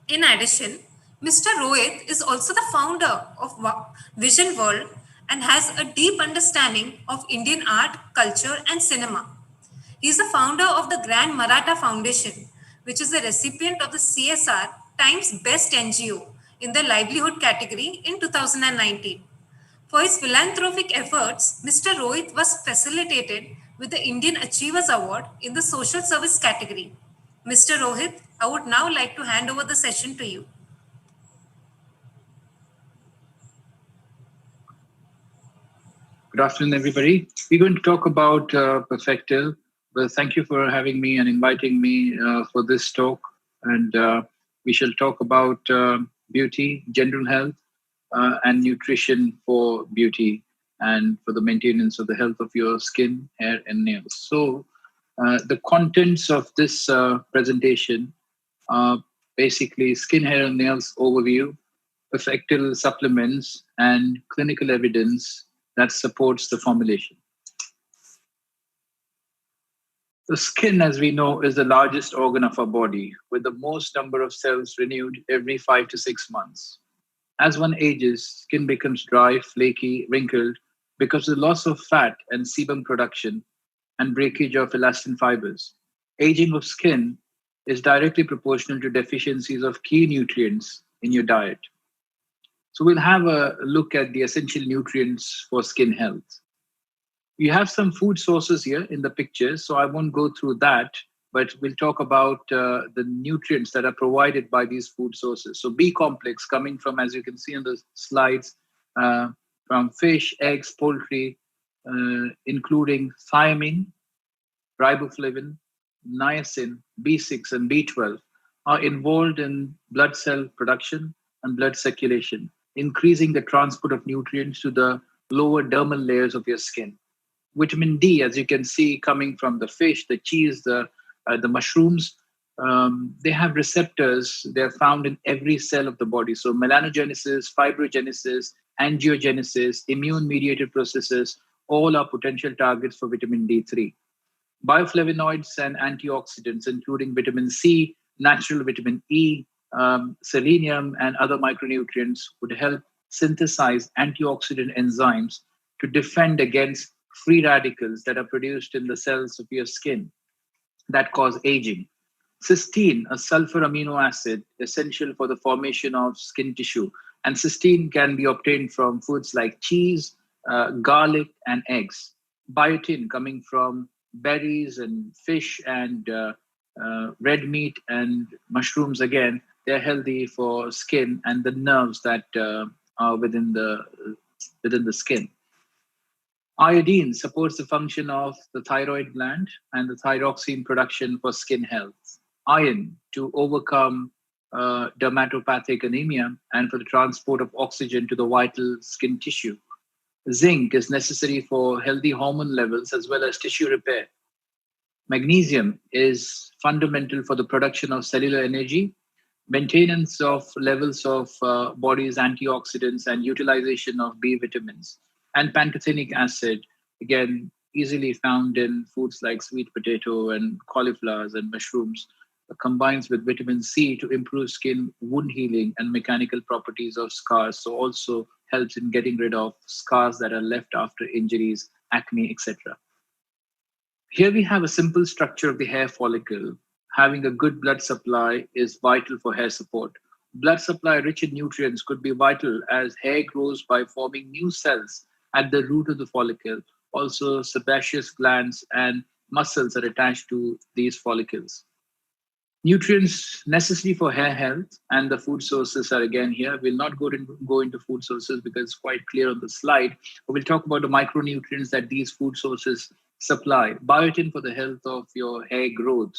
In addition, Mr. Rohit is also the founder of Vision World and has a deep understanding of Indian art, culture, and cinema. He is the founder of the Grand Maratha Foundation, which is the recipient of the CSR Times Best NGO in the livelihood category in 2019. For his philanthropic efforts, Mr. Rohit was facilitated with the Indian Achievers Award in the social service category. Mr. Rohit, I would now like to hand over the session to you. Good afternoon, everybody. We're going to talk about Perfectil. Well, thank you for having me and inviting me for this talk. And we shall talk about beauty, general health, and nutrition for beauty and for the maintenance of the health of your skin, hair, and nails. So, the contents of this presentation are basically skin, hair, and nails overview, Perfectil supplements, and clinical evidence that supports the formulation. The skin, as we know, is the largest organ of our body, with the most number of cells renewed every 5 to 6 months. As one ages, skin becomes dry, flaky, wrinkled because of the loss of fat and sebum production and breakage of elastin fibers. Aging of skin is directly proportional to deficiencies of key nutrients in your diet. So we'll have a look at the essential nutrients for skin health. You have some food sources here in the picture, so I won't go through that, but we'll talk about the nutrients that are provided by these food sources. So B complex coming from, as you can see on the slides, from fish, eggs, poultry, including thiamine, riboflavin, niacin, B6, and B12 are involved in blood cell production and blood circulation, increasing the transport of nutrients to the lower dermal layers of your skin. Vitamin D, as you can see, coming from the fish, the cheese, the mushrooms, they have receptors. They're found in every cell of the body. So melanogenesis, fibrogenesis, angiogenesis, immune-mediated processes, all are potential targets for vitamin D3. Bioflavonoids and antioxidants, including vitamin C, natural vitamin E, selenium, and other micronutrients, would help synthesize antioxidant enzymes to defend against free radicals that are produced in the cells of your skin that cause aging. Cysteine, a sulfur amino acid essential for the formation of skin tissue, and cysteine can be obtained from foods like cheese, garlic, and eggs. Biotin coming from berries and fish and red meat and mushrooms. Again, they're healthy for skin and the nerves that are within the skin. Iodine supports the function of the thyroid gland and the thyroxine production for skin health. Iron to overcome dermatopathic anemia and for the transport of oxygen to the vital skin tissue. Zinc is necessary for healthy hormone levels as well as tissue repair. Magnesium is fundamental for the production of cellular energy, maintenance of levels of body's antioxidants, and utilization of B vitamins. And pantothenic acid, again, easily found in foods like sweet potato and cauliflowers and mushrooms, combines with vitamin C to improve skin wound healing and mechanical properties of scars. So also helps in getting rid of scars that are left after injuries, acne, etc. Here we have a simple structure of the hair follicle. Having a good blood supply is vital for hair support. Blood supply rich in nutrients could be vital as hair grows by forming new cells at the root of the follicle. Also, sebaceous glands and muscles are attached to these follicles. Nutrients necessary for hair health and the food sources are again here. We'll not go into food sources because it's quite clear on the slide, but we'll talk about the micronutrients that these food sources supply. Biotin for the health of your hair growth.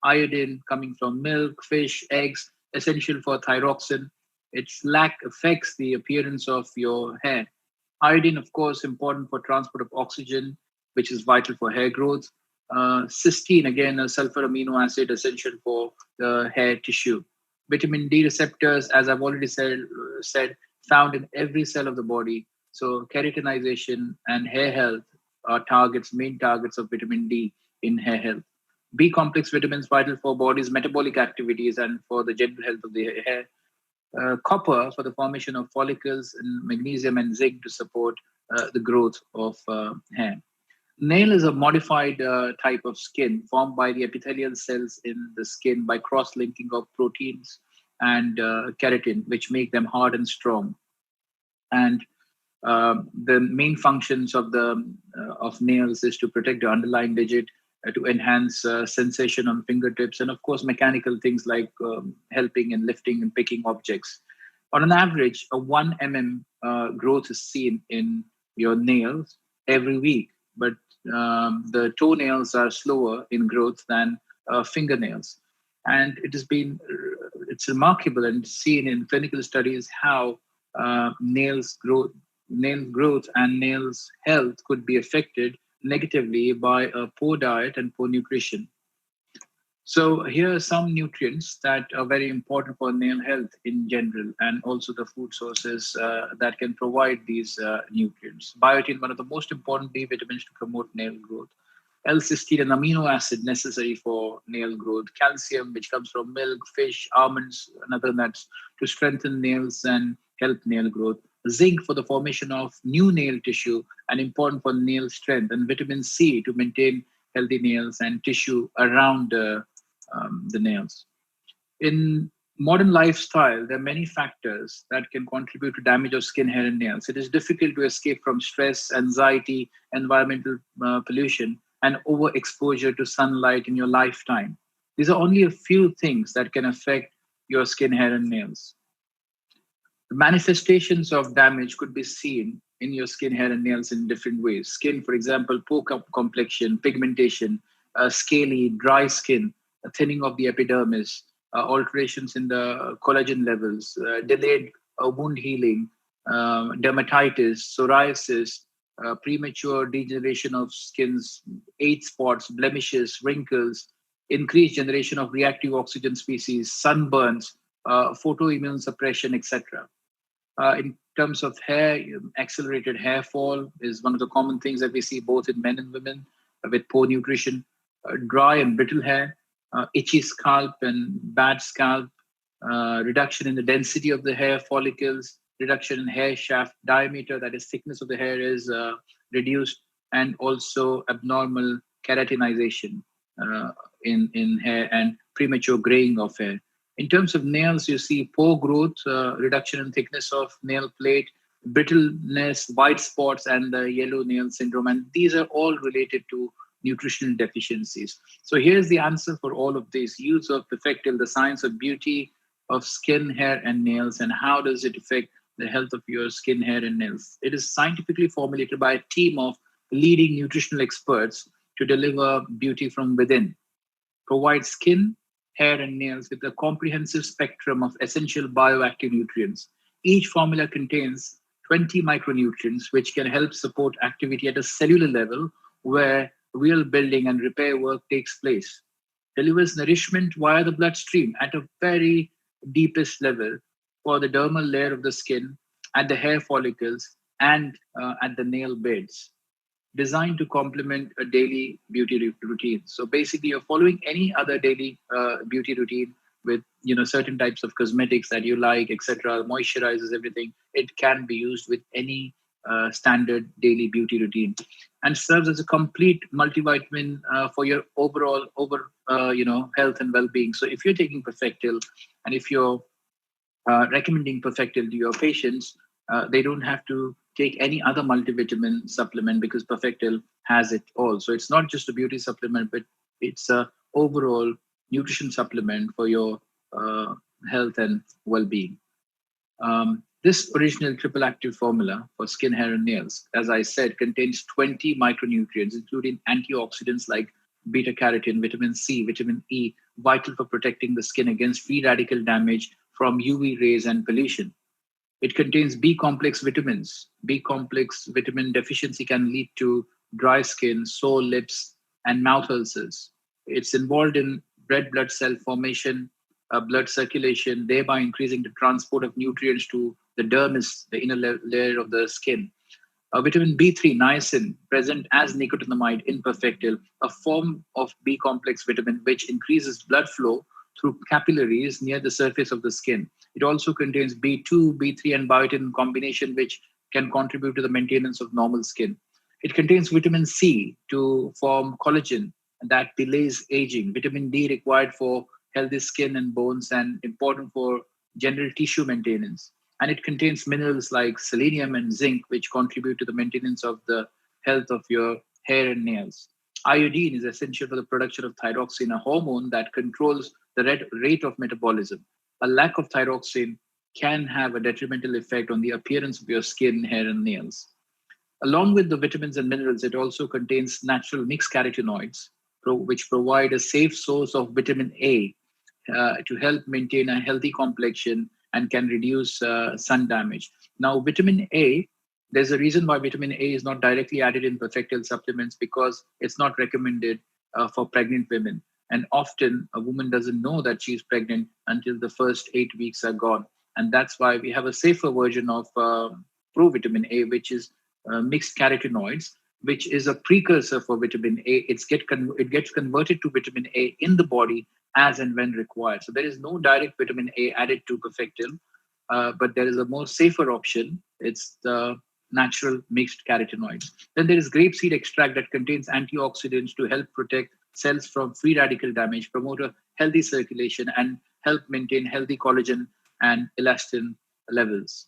Iodine coming from milk, fish, eggs, essential for thyroxine. Its lack affects the appearance of your hair. Iodine, of course, important for transport of oxygen, which is vital for hair growth. Cysteine, again, a sulfur amino acid essential for the hair tissue. Vitamin D receptors, as I've already said, found in every cell of the body. So keratinization and hair health are main targets of vitamin D in hair health. B complex vitamins vital for body's metabolic activities and for the general health of the hair. Copper for the formation of follicles, and magnesium and zinc to support the growth of hair. Nail is a modified type of skin formed by the epithelial cells in the skin by cross-linking of proteins and keratin, which make them hard and strong. And the main functions of nails is to protect the underlying digit, to enhance sensation on fingertips, and of course mechanical things like helping in lifting and picking objects. On an average, a 1 mm growth is seen in your nails every week, but the toenails are slower in growth than fingernails. And it's remarkable and seen in clinical studies how nail growth and nails health could be affected negatively by a poor diet and poor nutrition. So here are some nutrients that are very important for nail health in general, and also the food sources that can provide these nutrients. Biotin, one of the most important B vitamins to promote nail growth. L-cysteine, an amino acid necessary for nail growth. Calcium, which comes from milk, fish, almonds, and other nuts, to strengthen nails and help nail growth. Zinc for the formation of new nail tissue and important for nail strength. And vitamin C to maintain healthy nails and tissue around the nails. In modern lifestyle, there are many factors that can contribute to damage of skin, hair, and nails. It is difficult to escape from stress, anxiety, environmental pollution, and overexposure to sunlight in your lifetime. These are only a few things that can affect your skin, hair, and nails. The manifestations of damage could be seen in your skin, hair, and nails in different ways. Skin, for example, poor complexion, pigmentation, scaly, dry skin, a thinning of the epidermis, alterations in the collagen levels, delayed wound healing, dermatitis, psoriasis, premature degeneration of skins, age spots, blemishes, wrinkles, increased generation of reactive oxygen species, sunburns, photoimmune suppression, etc. In terms of hair, accelerated hair fall is one of the common things that we see both in men and women with poor nutrition. Dry and brittle hair, itchy scalp and bad scalp, reduction in the density of the hair follicles, reduction in hair shaft diameter, that is thickness of the hair is reduced, and also abnormal keratinization in hair and premature graying of hair. In terms of nails, you see poor growth, reduction in thickness of nail plate, brittleness, white spots, and the yellow nail syndrome. And these are all related to nutritional deficiencies. So here's the answer for all of this. Use of Perfectil, the science of beauty of skin, hair, and nails, and how does it affect the health of your skin, hair, and nails. It is scientifically formulated by a team of leading nutritional experts to deliver beauty from within. Provide skin, hair, and nails with a comprehensive spectrum of essential bioactive nutrients. Each formula contains 20 micronutrients, which can help support activity at a cellular level where real building and repair work takes place. Delivers nourishment via the bloodstream at a very deepest level for the dermal layer of the skin, at the hair follicles, and at the nail beds, designed to complement a daily beauty routine. So basically, you're following any other daily beauty routine with certain types of cosmetics that you like, etc., moisturizes everything. It can be used with any standard daily beauty routine, and serves as a complete multivitamin for your overall health and well-being. So if you're taking Perfectil, and if you're recommending Perfectil to your patients, they don't have to take any other multivitamin supplement because Perfectil has it all. So it's not just a beauty supplement, but it's a overall nutrition supplement for your health and well-being. This original triple active formula for skin, hair, and nails, as I said, contains 20 micronutrients, including antioxidants like beta carotene, vitamin C, vitamin E, vital for protecting the skin against free radical damage from UV rays and pollution. It contains B complex vitamins. B complex vitamin deficiency can lead to dry skin, sore lips, and mouth ulcers. It's involved in red blood cell formation, blood circulation, thereby increasing the transport of nutrients to the dermis, the inner layer of the skin. Vitamin B3, niacin, present as nicotinamide in Perfectil, a form of B complex vitamin which increases blood flow through capillaries near the surface of the skin. It also contains B2, B3, and biotin combination, which can contribute to the maintenance of normal skin. It contains vitamin C to form collagen that delays aging, vitamin D required for healthy skin and bones and important for general tissue maintenance. And it contains minerals like selenium and zinc, which contribute to the maintenance of the health of your hair and nails. Iodine is essential for the production of thyroxine, a hormone that controls the rate of metabolism. A lack of thyroxine can have a detrimental effect on the appearance of your skin, hair, and nails. Along with the vitamins and minerals, it also contains natural mixed carotenoids, which provide a safe source of vitamin A to help maintain a healthy complexion and can reduce sun damage. Now, vitamin A, there's a reason why vitamin A is not directly added in Perfectil supplements because it's not recommended for pregnant women. And often a woman doesn't know that she's pregnant until the first 8 weeks are gone. And that's why we have a safer version of provitamin A, which is mixed carotenoids, which is a precursor for vitamin A. It gets converted to vitamin A in the body as and when required. So there is no direct vitamin A added to Perfectil, but there is a more safer option. It's the natural mixed carotenoids. Then there is grapeseed extract that contains antioxidants to help protect cells from free radical damage, promote a healthy circulation, and help maintain healthy collagen and elastin levels.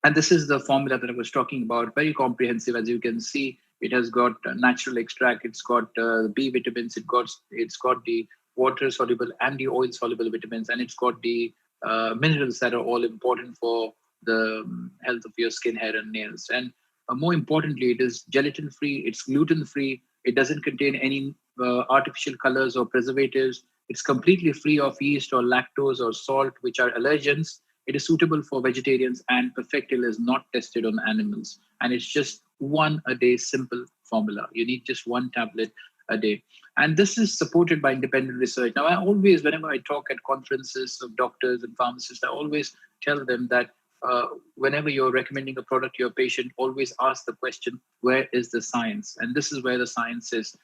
And this is the formula that I was talking about, very comprehensive. As you can see, it has got natural extract, it's got B vitamins, it's got the water soluble and the oil soluble vitamins, and it's got the minerals that are all important for the health of your skin, hair, and nails. And more importantly, it is gelatin free, it's gluten free, it doesn't contain any artificial colors or preservatives, it's completely free of yeast or lactose or salt, which are allergens. It is suitable for vegetarians, and Perfectil is not tested on animals. And it's just one a day simple formula. You need just one tablet a day. And this is supported by independent research. Now, I always, whenever I talk at conferences of doctors and pharmacists, I always tell them that whenever you're recommending a product to your patient, always ask the question, where is the science? And this is where the science is.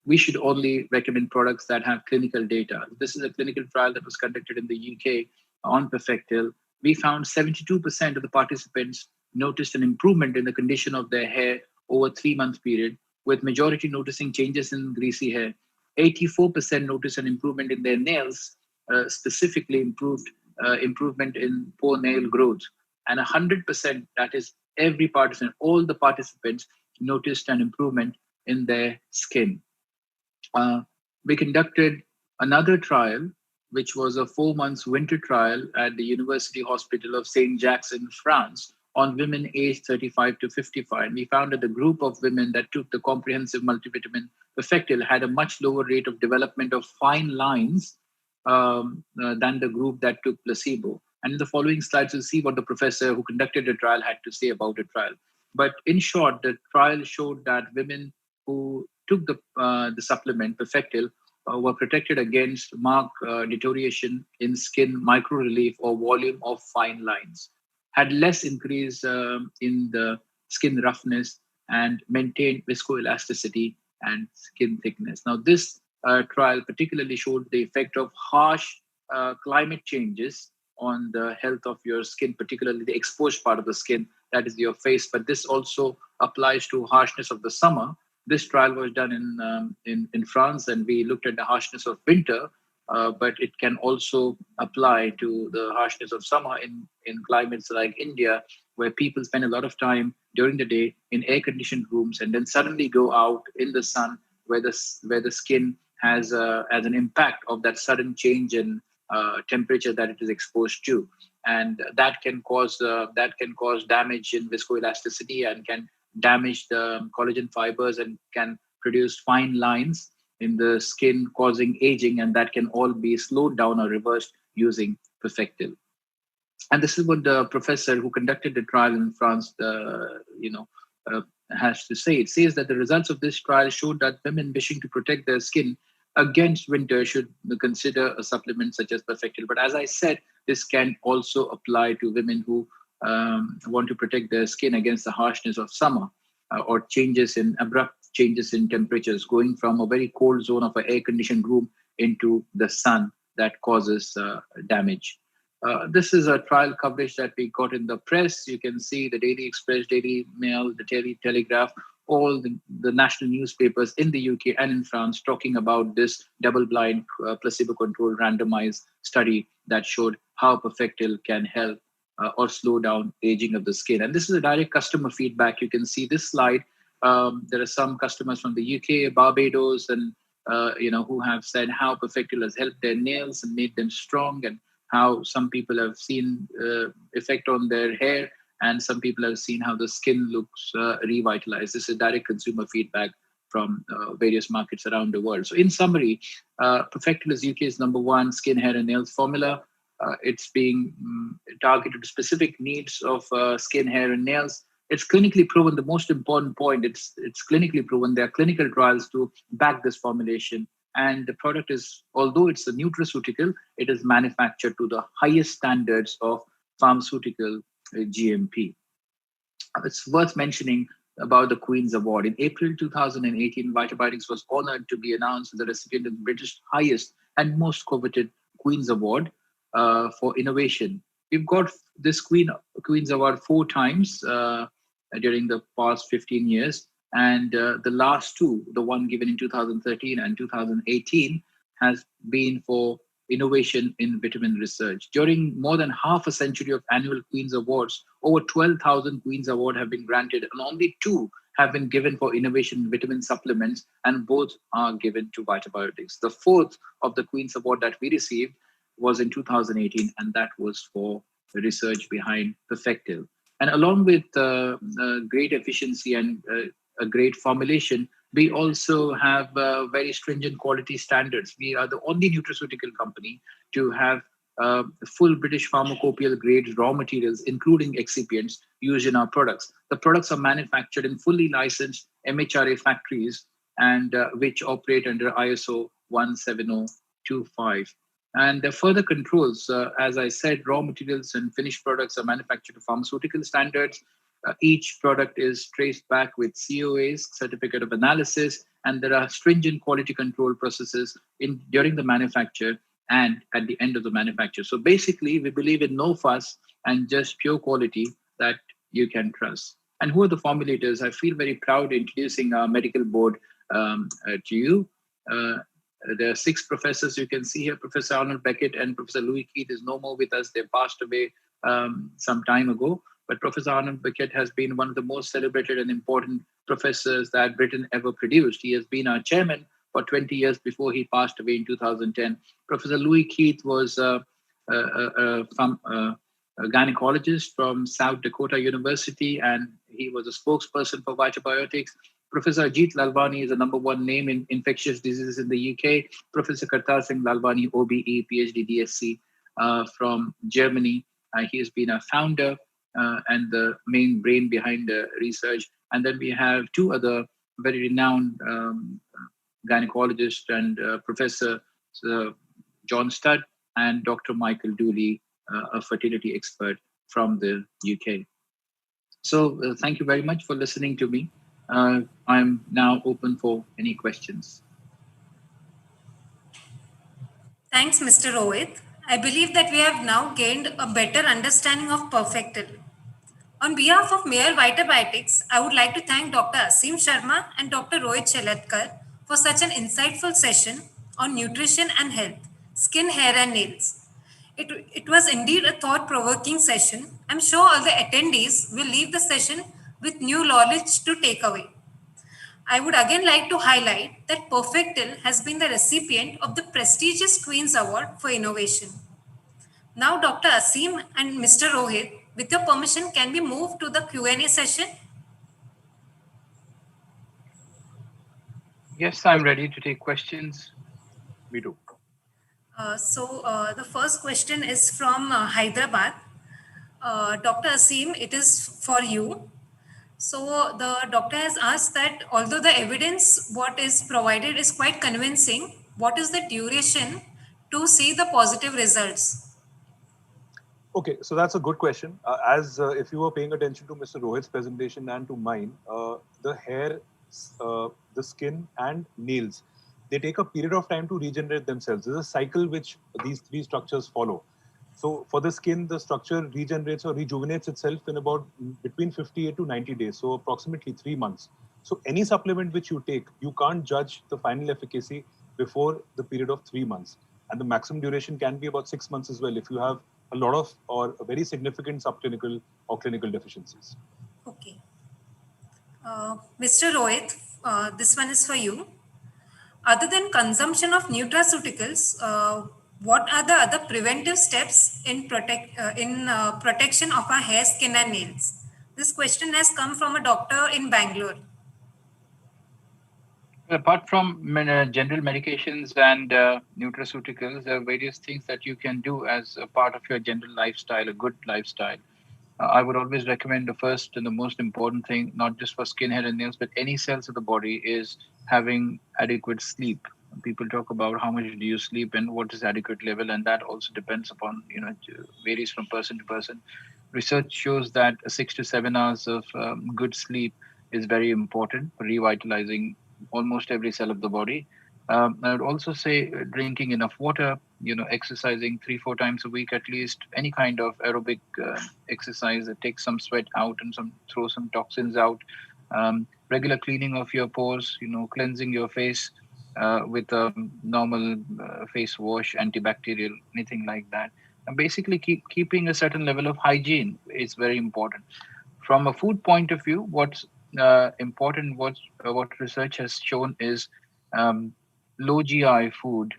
We should only recommend products that have clinical data. This is a clinical trial that was conducted in the UK on Perfectil. We found 72% of the participants noticed an improvement in the condition of their hair over a 3-month period, with majority noticing changes in greasy hair. 84% noticed an improvement in their nails, specifically improvement in poor nail growth. And 100%, that is every participant, all the participants noticed an improvement in their skin. We conducted another trial, which was a 4-month winter trial at the University Hospital of St. Jacques in France on women aged 35 to 55. And we found that the group of women that took the comprehensive multivitamin Perfectil had a much lower rate of development of fine lines than the group that took placebo. And in the following slides, you'll see what the professor who conducted the trial had to say about the trial. But in short, the trial showed that women who took the supplement Perfectil were protected against marked deterioration in skin micro relief or volume of fine lines, had less increase in the skin roughness, and maintained viscoelasticity and skin thickness. Now, this trial particularly showed the effect of harsh climate changes on the health of your skin, particularly the exposed part of the skin, that is your face. But this also applies to harshness of the summer. This trial was done in France, and we looked at the harshness of winter, but it can also apply to the harshness of summer in climates like India, where people spend a lot of time during the day in air-conditioned rooms and then suddenly go out in the sun, where the skin has an impact of that sudden change in temperature that it is exposed to, and that can cause damage in viscoelasticity and can damage the collagen fibers and can produce fine lines in the skin, causing aging, and that can all be slowed down or reversed using Perfectil. And this is what the professor who conducted the trial in France, has to say. It says that the results of this trial showed that women wishing to protect their skin against winter should consider a supplement such as Perfectil. But as I said, this can also apply to women who want to protect their skin against the harshness of summer or abrupt changes in temperatures, going from a very cold zone of an air-conditioned room into the sun that causes damage. This is a trial coverage that we got in the press. You can see the Daily Express, Daily Mail, the Daily Telegraph, all the national newspapers in the UK and in France talking about this double-blind, placebo-controlled, randomized study that showed how Perfectil can help or slow down aging of the skin. And this is a direct customer feedback. You can see this slide. There are some customers from the UK, Barbados, and who have said how Perfectil has helped their nails and made them strong, and how some people have seen effect on their hair, and some people have seen how the skin looks revitalized. This is direct consumer feedback from various markets around the world. So in summary, Perfectil is UK's #1 skin, hair, and nails formula. It's being targeted to specific needs of skin, hair, and nails. It's clinically proven. The most important point, it's clinically proven. There are clinical trials to back this formulation. And the product is, although it's a nutraceutical, it is manufactured to the highest standards of pharmaceutical GMP. It's worth mentioning about the Queen's Award. In April 2018, Vitabiotics was honored to be announced as the recipient of the British highest and most coveted Queen's Award for innovation. We've got this Queen's Award 4 times during the past 15 years. And the last 2, the one given in 2013 and 2018, has been for innovation in vitamin research. During more than half a century of annual Queen's Awards, over 12,000 Queen's Awards have been granted, and only 2 have been given for innovation in vitamin supplements, and both are given to Vitabiotics. The 4th of the Queen's Award that we received was in 2018, and that was for the research behind Perfectil. And along with great efficiency and a great formulation, we also have very stringent quality standards. We are the only nutraceutical company to have full British pharmacopoeial grade raw materials, including excipients, used in our products. The products are manufactured in fully licensed MHRA factories, and which operate under ISO 17025. And the further controls, as I said, raw materials and finished products are manufactured to pharmaceutical standards. Each product is traced back with COAs, Certificate of Analysis, and there are stringent quality control processes during the manufacture and at the end of the manufacture. So basically, we believe in no fuss and just pure quality that you can trust. And who are the formulators? I feel very proud introducing our medical board to you. There are 6 professors you can see here. Professor Arnold Beckett and Professor Louis Keith is no more with us. They passed away some time ago. But Professor Arnold Beckett has been one of the most celebrated and important professors that Britain ever produced. He has been our chairman for 20 years before he passed away in 2010. Professor Louis Keith was a gynecologist from South Dakota University, and he was a spokesperson for Vitabiotics. Professor Ajit Lalwani is the #1 name in infectious diseases in the UK. Professor Kartar Singh Lalwani, OBE, PhD, DSc from Germany. He has been a founder and the main brain behind the research. And then we have two other very renowned gynecologists and Professor John Studd and Dr. Michael Dooley, a fertility expert from the UK. So thank you very much for listening to me. I'm now open for any questions. Thanks, Mr. Rohit. I believe that we have now gained a better understanding of Perfectil. On behalf of Mayor Vitabiotics, I would like to thank Dr. Asim Sharma and Dr. Rohit Chelatkar for such an insightful session on nutrition and health, skin, hair, and nails. It was indeed a thought provoking session. I'm sure all the attendees will leave the session with new knowledge to take away. I would again like to highlight that Perfectil has been the recipient of the prestigious Queen's Award for Innovation. Now, Dr. Asim and Mr. Rohit, with your permission, can we move to the Q&A session? Yes, I'm ready to take questions. We do. The first question is from Hyderabad. Dr. Asim, it is for you. So the doctor has asked that although the evidence what is provided is quite convincing, what is the duration to see the positive results? Okay, so that's a good question. As if you were paying attention to Mr. Rohit's presentation and to mine, the hair, the skin, and nails, they take a period of time to regenerate themselves. There's a cycle which these three structures follow. So for the skin, the structure regenerates or rejuvenates itself in about between 58 to 90 days, so approximately 3 months. So any supplement which you take, you can't judge the final efficacy before the period of 3 months. And the maximum duration can be about 6 months as well if you have a lot of or a very significant subclinical or clinical deficiencies. Okay. Mr. Rohit, this one is for you. Other than consumption of nutraceuticals, what are the other preventive steps in protection of our hair, skin, and nails? This question has come from a doctor in Bangalore. Apart from general medications and nutraceuticals, there are various things that you can do as a part of your general lifestyle, a good lifestyle. I would always recommend the first and the most important thing, not just for skin, hair, and nails, but any cells of the body, is having adequate sleep. People talk about how much do you sleep and what is adequate level, and that also depends upon, varies from person to person. Research shows that 6 to 7 hours of good sleep is very important for revitalizing almost every cell of the body. I would also say drinking enough water, exercising 3-4 times a week at least, any kind of aerobic exercise that takes some sweat out and throw some toxins out. Regular cleaning of your pores, cleansing your face with a normal face wash, antibacterial, anything like that. And basically keeping a certain level of hygiene is very important. From a food point of view, what's important, what research has shown is low GI food.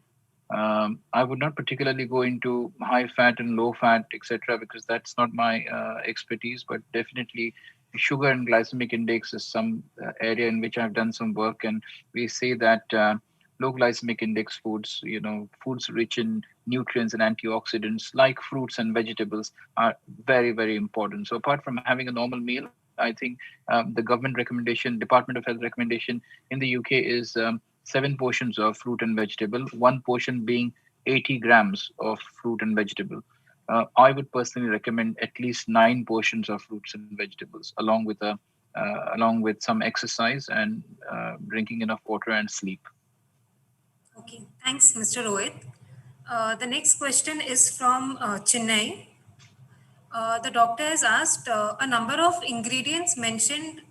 I would not particularly go into high fat and low fat, etc., because that's not my expertise. But definitely, sugar and glycemic index is some area in which I've done some work, and we say that low glycemic index foods, foods rich in nutrients and antioxidants like fruits and vegetables are very, very important. So apart from having a normal meal, I think the government recommendation, Department of Health recommendation in the UK is 7 portions of fruit and vegetable, one portion being 80 grams of fruit and vegetable. I would personally recommend at least 9 portions of fruits and vegetables, along with some exercise and drinking enough water and sleep. Okay, thanks, Mr. Rohit. The next question is from Chennai. The doctor has asked a number of ingredients mentioned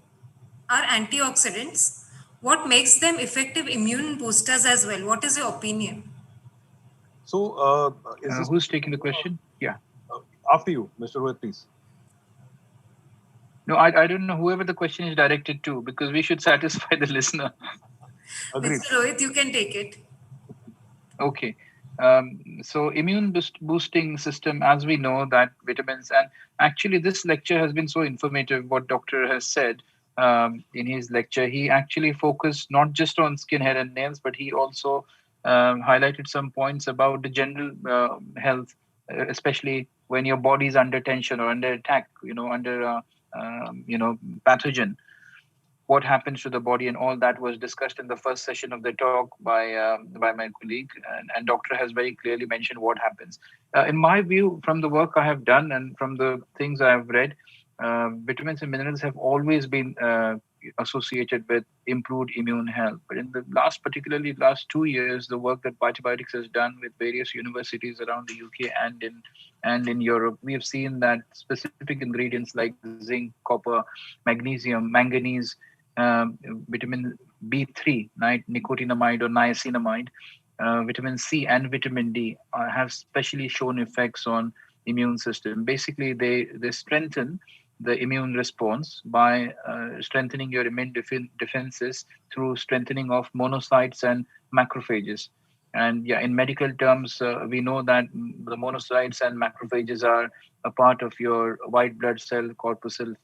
are antioxidants. What makes them effective immune boosters as well? What is your opinion? So, is this who's taking the question? Yeah. After you, Mr. Rohit, please. No, I don't know whoever the question is directed to, because we should satisfy the listener. Agreed. Mr. Rohit, you can take it. Okay. So immune boosting system, as we know that vitamins, and actually this lecture has been so informative, what doctor has said in his lecture. He actually focused not just on skin, hair and nails, but he also highlighted some points about the general health, especially when your body is under tension or under attack, under pathogen, what happens to the body, and all that was discussed in the first session of the talk by my colleague, and doctor has very clearly mentioned what happens. In my view, from the work I have done and from the things I have read, vitamins and minerals have always been associated with improved immune health. But in the particularly last 2 years, the work that Biotibiotics has done with various universities around the UK and in Europe, we have seen that specific ingredients like zinc, copper, magnesium, manganese, vitamin B3, nicotinamide or niacinamide, vitamin C, and vitamin D have specially shown effects on immune system. Basically, they strengthen the immune response by strengthening your immune defenses through strengthening of monocytes and macrophages. And yeah, in medical terms, we know that the monocytes and macrophages are a part of your white blood cell corpuscle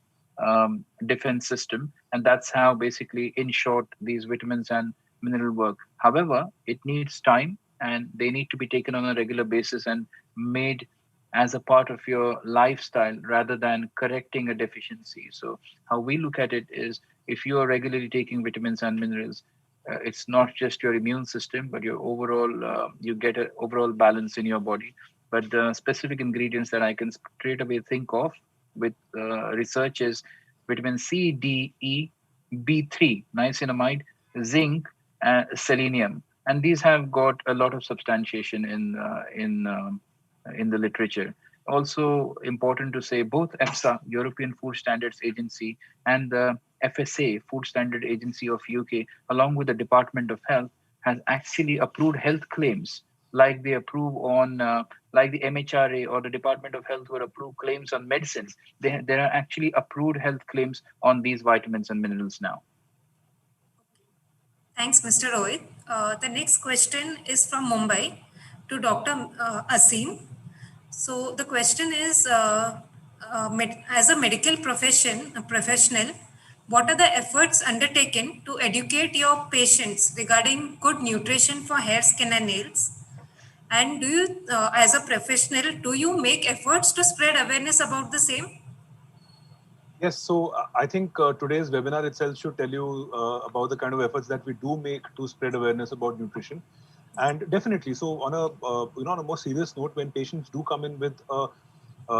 defense system, and that's how basically, in short, these vitamins and mineral work. However, it needs time, and they need to be taken on a regular basis and made as a part of your lifestyle rather than correcting a deficiency. So how we look at it is, if you are regularly taking vitamins and minerals, it's not just your immune system, but your overall, you get an overall balance in your body. But the specific ingredients that I can straight away think of with research is vitamin C, D, E, B3, niacinamide, zinc, selenium, and these have got a lot of substantiation in the literature. Also important to say, both EFSA, European Food Standards Agency, and the FSA, Food Standard Agency of UK, along with the Department of Health, has actually approved health claims like they approve on like the MHRA or the Department of Health, who approve claims on medicines. There are actually approved health claims on these vitamins and minerals now. Thanks, Mr. Rohit. The next question is from Mumbai to Dr. Asim. So the question is, as a medical professional, what are the efforts undertaken to educate your patients regarding good nutrition for hair, skin, and nails? And do you, as a professional, do you make efforts to spread awareness about the same? Yes, so I think today's webinar itself should tell you about the kind of efforts that we do make to spread awareness about nutrition. And definitely, so on a on a more serious note, when patients do come in with a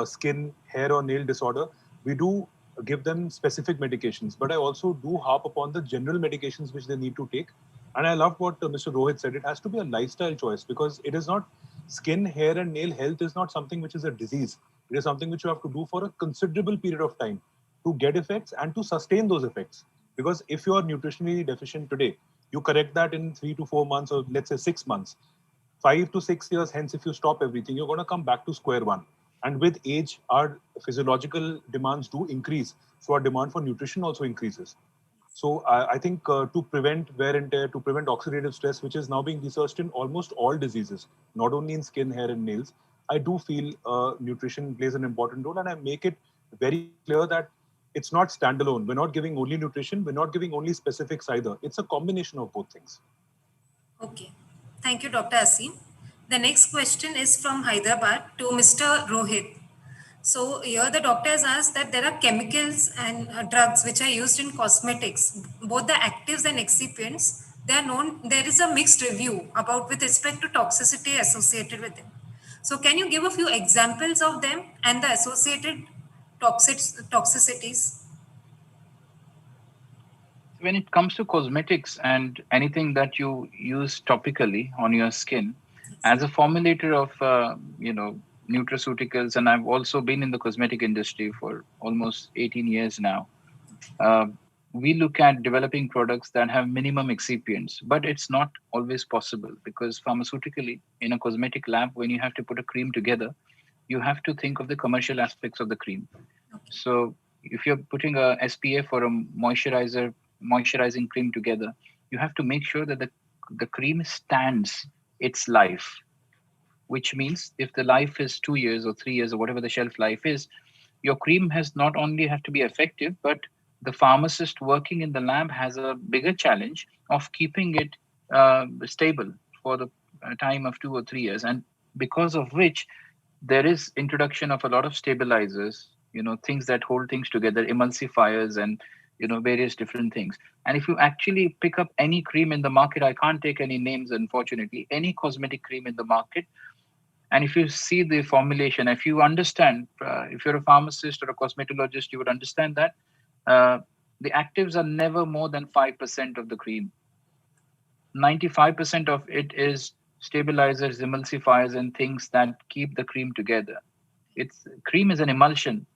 skin, hair, or nail disorder, we do give them specific medications. But I also do harp upon the general medications which they need to take. And I love what Mr. Rohit said. It has to be a lifestyle choice, because it is not skin, hair, and nail health is not something which is a disease. It is something which you have to do for a considerable period of time to get effects and to sustain those effects. Because if you are nutritionally deficient today, you correct that in 3 to 4 months, or let's say 6 months. 5 to 6 years hence, if you stop everything, you're going to come back to square one. And with age, our physiological demands do increase. So our demand for nutrition also increases. So I think to prevent wear and tear, to prevent oxidative stress, which is now being researched in almost all diseases, not only in skin, hair, and nails, I do feel nutrition plays an important role. And I make it very clear that it's not standalone. We're not giving only nutrition. We're not giving only specifics either. It's a combination of both things. Okay. Thank you, Dr. Asim. The next question is from Hyderabad to Mr. Rohit. So here the doctor has asked that there are chemicals and drugs which are used in cosmetics, both the actives and excipients. They are known, there is a mixed review about with respect to toxicity associated with them. So can you give a few examples of them and the associated toxicities? When it comes to cosmetics and anything that you use topically on your skin, as a formulator of nutraceuticals, and I've also been in the cosmetic industry for almost 18 years now, uh, we look at developing products that have minimum excipients, but it's not always possible, because pharmaceutically, in a cosmetic lab, when you have to put a cream together, you have to think of the commercial aspects of the cream. So if you're putting a SPF or a moisturizing cream together, you have to make sure that the cream stands its life, which means if the life is 2 years or 3 years or whatever the shelf life is, your cream has not only have to be effective, but the pharmacist working in the lab has a bigger challenge of keeping it stable for the time of 2 or 3 years. And because of which, there is introduction of a lot of stabilizers, things that hold things together, emulsifiers, and various different things. And if you actually pick up any cream in the market, I can't take any names, unfortunately, any cosmetic cream in the market, and if you see the formulation, if you understand, if you're a pharmacist or a cosmetologist, you would understand that uh, the actives are never more than 5% of the cream. 95% of it is stabilizers, emulsifiers, and things that keep the cream together. It's cream is an emulsion.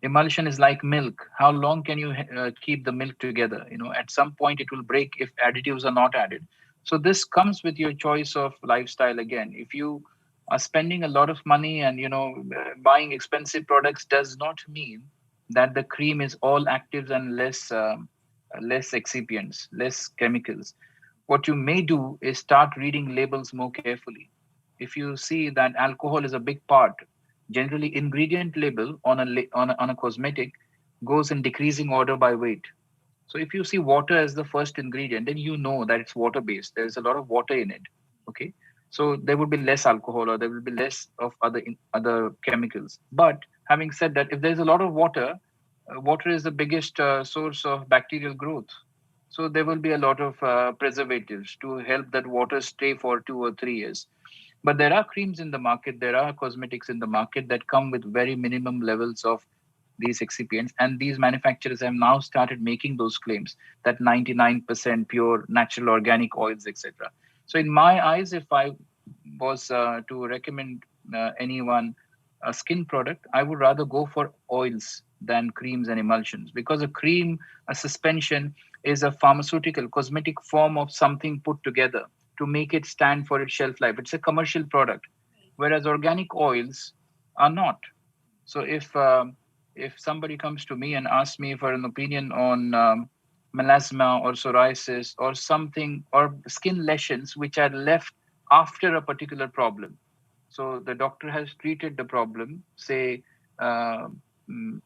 Emulsion is like milk. How long can you keep the milk together? At some point it will break if additives are not added. So this comes with your choice of lifestyle. Again, if you are spending a lot of money and buying expensive products, does not mean that the cream is all actives and less excipients, less chemicals. What you may do is start reading labels more carefully. If you see that alcohol is a big part, generally ingredient label on a cosmetic goes in decreasing order by weight. So if you see water as the first ingredient, then you know that it's water based. There's a lot of water in it. Okay, so there would be less alcohol or there will be less of other chemicals. But having said that, if there's a lot of water, water is the biggest source of bacterial growth. So there will be a lot of preservatives to help that water stay for 2 or 3 years. But there are creams in the market, there are cosmetics in the market that come with very minimum levels of these excipients. And these manufacturers have now started making those claims that 99% pure natural organic oils, etc. So, in my eyes, if I was to recommend anyone a skin product, I would rather go for oils than creams and emulsions, because a cream, a suspension, is a pharmaceutical, cosmetic form of something put together to make it stand for its shelf life. It's a commercial product, whereas organic oils are not. So if somebody comes to me and asks me for an opinion on melasma or psoriasis or something, or skin lesions which are left after a particular problem, so the doctor has treated the problem, say uh,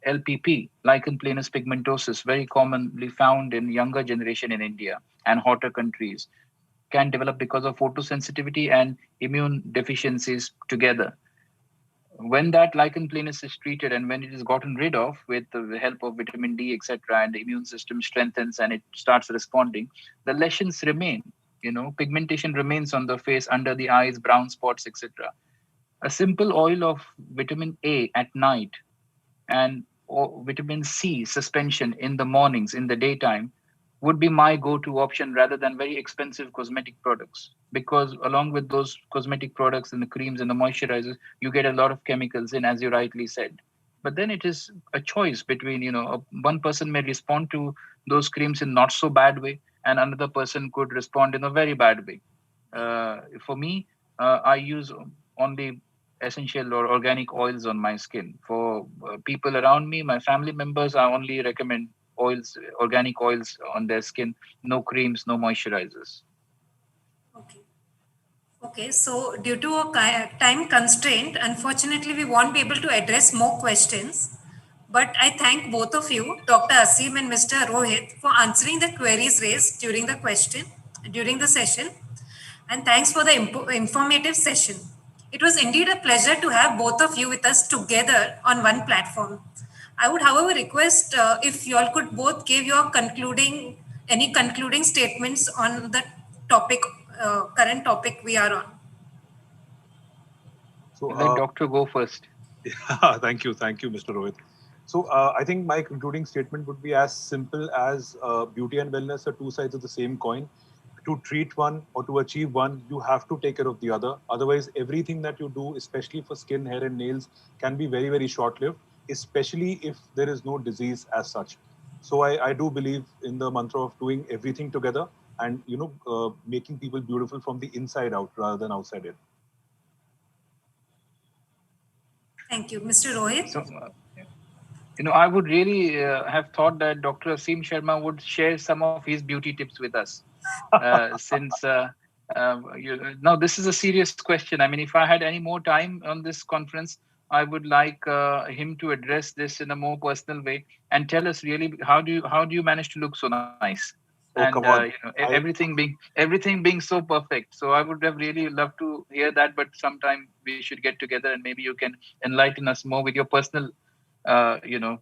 LPP, lichen planus pigmentosus, very commonly found in younger generation in India and hotter countries, can develop because of photosensitivity and immune deficiencies together. When that lichen planus is treated and when it is gotten rid of with the help of vitamin D, etc., and the immune system strengthens and it starts responding, the lesions remain. Pigmentation remains on the face, under the eyes, brown spots, etc. A simple oil of vitamin A at night and vitamin C suspension in the mornings, in the daytime, would be my go-to option rather than very expensive cosmetic products. Because along with those cosmetic products and the creams and the moisturizers, you get a lot of chemicals in, as you rightly said. But then it is a choice between, one person may respond to those creams in not so bad way, and another person could respond in a very bad way. For me, I use only essential or organic oils on my skin. For people around me, my family members, I only recommend oils, organic oils on their skin, no creams, no moisturizers. Okay. Okay, so due to a time constraint, unfortunately, we won't be able to address more questions. But I thank both of you, Dr. Asim and Mr. Rohit, for answering the queries raised during the session. And thanks for the informative session. It was indeed a pleasure to have both of you with us together on one platform. I would, however, request if you all could both give your any concluding statements on the topic, current topic we are on. So, Let doctor go first. yeah, thank you, Mr. Rohit. So, I think my concluding statement would be as simple as beauty and wellness are two sides of the same coin. To treat one or to achieve one, you have to take care of the other. Otherwise, everything that you do, especially for skin, hair, and nails, can be very, very short lived, especially if there is no disease as such. So, I do believe in the mantra of doing everything together and making people beautiful from the inside out rather than outside in. Thank you. Mr. Rohit? So, I would really have thought that Dr. Asim Sharma would share some of his beauty tips with us. Since Now, this is a serious question. I mean, if I had any more time on this conference, I would like him to address this in a more personal way and tell us really how do you manage to look so nice. Oh, and come on. everything being so perfect. So I would have really loved to hear that, but sometime we should get together and maybe you can enlighten us more with your personal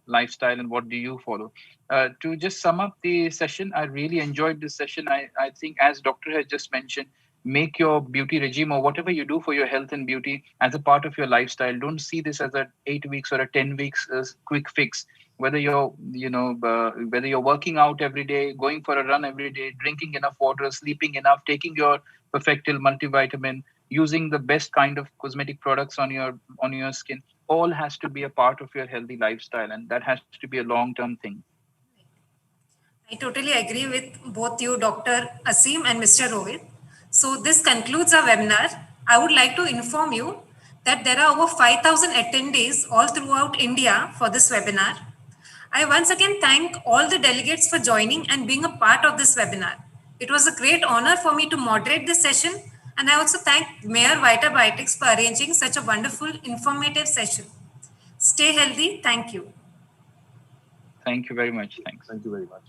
lifestyle and what do you follow. To just sum up the session, I really enjoyed this session. I think, as doctor has just mentioned, make your beauty regime or whatever you do for your health and beauty as a part of your lifestyle. Don't see this as a 8 weeks or a 10 weeks quick fix. Whether you're working out every day, going for a run every day, drinking enough water, sleeping enough, taking your Perfectil multivitamin, using the best kind of cosmetic products on your skin, all has to be a part of your healthy lifestyle, and that has to be a long term thing. I totally agree with both you, Dr. Asim and Mr. Rohit. So this concludes our webinar. I would like to inform you that there are over 5,000 attendees all throughout India for this webinar. I once again thank all the delegates for joining and being a part of this webinar. It was a great honor for me to moderate this session, and I also thank Mayor Vitabiotics for arranging such a wonderful, informative session. Stay healthy. Thank you. Thank you very much. Thanks. Thank you very much.